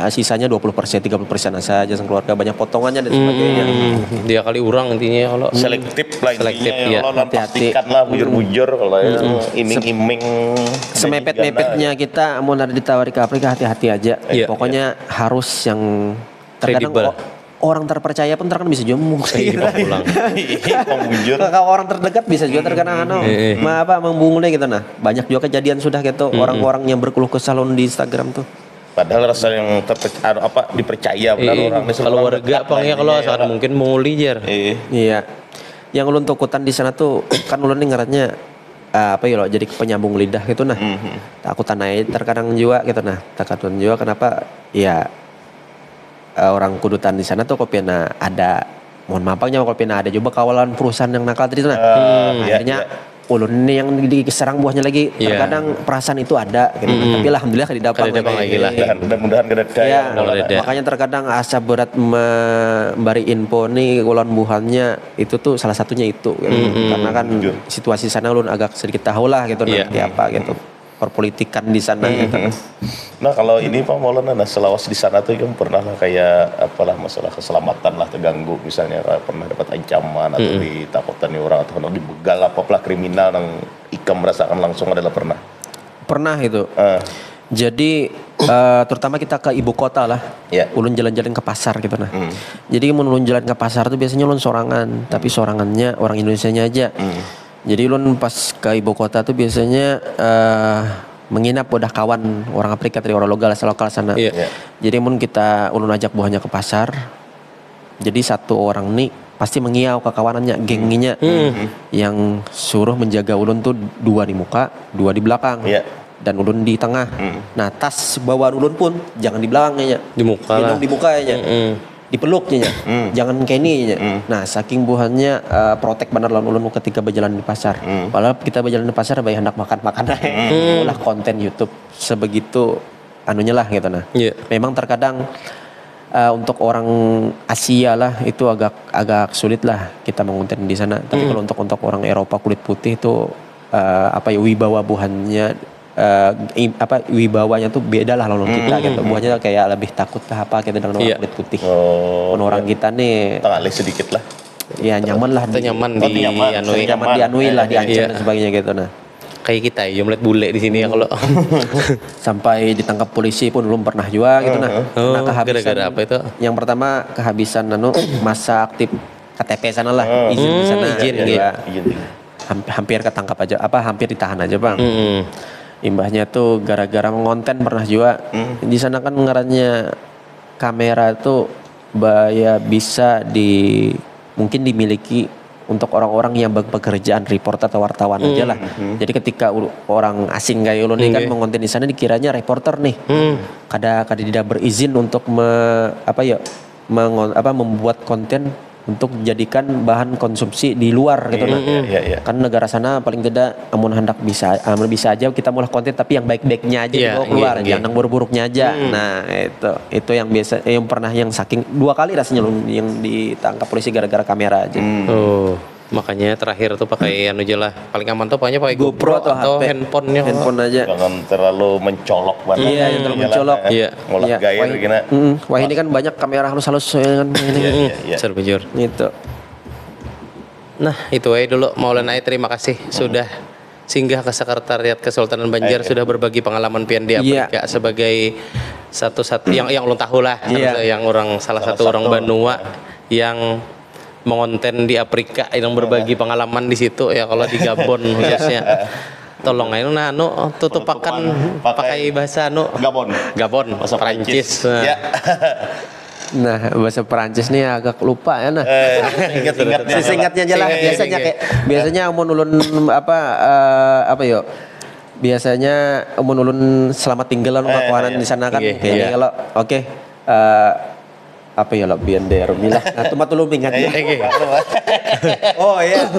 sisanya 20%, 30% saja keluarga banyak potongannya dan sebagainya. Dia kali urang intinya kalau selektif lah ya. Pastikan lah bujur-bujur kalau iming-iming semepet-mepetnya kita mau ada ditawari ke Afrika hati-hati aja. Pokoknya harus yang terkadang orang terpercaya pun terkadang bisa juga pulang. Kalau orang terdekat bisa juga terkadang membungulnya gitu nah. Banyak juga kejadian sudah gitu orang-orang yang berkeluh kesah di Instagram tuh. Padahal rasa yang dipercaya benar orang kalau warga pangnya kalau saat mungkin menguli jar. Iya. Yang ulun takutan di sana tuh kan ulun nih ngarannya jadi penyambung lidah gitu nah. Takutan aja terkadang juga gitu nah. Takutan juga kenapa ya orang kudutan di sana tuh kopiana ada mohon maafnya kopiana ada juga kawalan perusahaan yang nakal tadi nah. Akhirnya ulun ini yang diserang buahnya lagi terkadang perasaan itu ada gitu. Tapi alhamdulillah didapat lagi lah. Mudah-mudahan makanya terkadang asa berat memberi info nih ulun buahnya itu tuh salah satunya itu gitu. Karena kan situasi sana ulun agak sedikit tahu lah gitu nanti apa gitu perpolitikan di sana gitu. Nah kalau ini Pak Maulana selawas di sana tuh kan pernah lah kayak apalah masalah keselamatan lah terganggu misalnya pernah dapat ancaman atau ditakutan orang atau dibegal apalah kriminal yang ikam merasakan langsung adalah pernah itu. Jadi terutama kita ke ibu kota lah, ulun jalan-jalan ke pasar gitu nah. Jadi ulun jalan ke pasar tuh biasanya ulun sorangan, tapi sorangannya orang Indonesianya aja. Jadi ulun pas ke ibu kota tuh biasanya menginap udah kawan orang Afrika dari orang lokal sana. Jadi ulun ajak buahnya ke pasar, Jadi satu orang nih pasti mengiau ke kawanannya, gengnya yang suruh menjaga ulun tuh 2 di muka, 2 di belakang. Iya. Dan ulun di tengah. Nah, tas bawaan ulun pun jangan di belakangnya. Di muka lah. Di muka ya. Dipeluknya. Jangan kayak ini ya. Nah, saking buhannya protek bener lawan ulun ketika berjalan di pasar. Padahal kita berjalan di pasar banyak hendak makan-makan ulah konten YouTube sebegitu anunya lah gitu nah. Iya. Memang terkadang untuk orang Asia lah itu agak sulit lah kita mengonten di sana. Tapi kalau untuk orang Eropa kulit putih itu wibawa buhannya wibawanya tuh beda lah lawan kita gitu. Buahnya kayak lebih takut lah apa kita dengan orang kulit putih. Orang kita nih Tengah sedikit lah. ya nyaman lah Kita nyaman nyaman dianui lah diancam dan sebagainya gitu nah. Kayak kita ya melihat bule di sini ya kalau. Sampai ditangkap polisi pun belum pernah juga gitu nah. Nah, Gara-gara apa itu? Yang pertama kehabisan masa aktif KTP sana lah, izin di sana. izin, ya. Iya. Hampir ketangkap aja, hampir ditahan aja bang. Imbahnya tuh gara-gara mengonten pernah juga. Di sana kan ngarannya kamera tuh bisa mungkin dimiliki untuk orang-orang yang pekerjaan reporter atau wartawan aja lah. Jadi ketika orang asing kayak ulun ini kan mengonten di sana dikiranya reporter nih. Kada tidak berizin untuk membuat konten untuk dijadikan bahan konsumsi di luar gitu nah. Kan negara sana paling tidak amun hendak bisa aja kita mulai konten tapi yang baik-baiknya aja dibawa keluar, jangan yang buruk-buruknya aja. Nah, itu yang biasa yang saking 2 kali rasanya yang ditangkap polisi gara-gara kamera aja. Oh, makanya terakhir tuh pakai anu aja lah. Paling aman tuh pokoknya pakai GoPro atau HP. Handphone aja. Jangan terlalu mencolok banget. Iya, yang terlalu mencolok. Iya. Ngolah gaya gini. Wah, ini kan banyak kamera halus-halus kan ini. Iya. Bujur. Gitu. Nah, itu aja dulu. Maulana, terima kasih sudah singgah ke Sekretariat Kesultanan Banjar, sudah berbagi pengalaman pian di Afrika sebagai satu-satu yang ulun tahu lah, yang salah satu orang Banua yang mengonten di Afrika, yang berbagi pengalaman di situ ya. Kalau di Gabon khususnya, tolong aja tutupakan pakai bahasa Gabon bahasa Perancis. Nah, bahasa Perancis nih agak lupa ya nah. Ingat-ingatnya. Singkatnya aja lah. Biasanya amun ulun biasanya amun ulun selamat tinggal lawan kawanan di sana kan. Kayaknya kalau biender milah. Nah, tumat ulun ingat ya. Oh iya.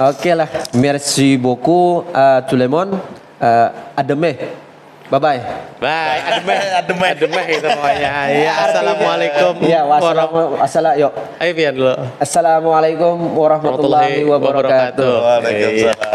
Oke lah. Merci beaucoup tout le monde. À demain. Bye. Ademeh itu pokoknya. Ya, assalamualaikum. Ya, Ayo pian dulu. Assalamualaikum warahmatullahi wabarakatuh. Waalaikumsalam.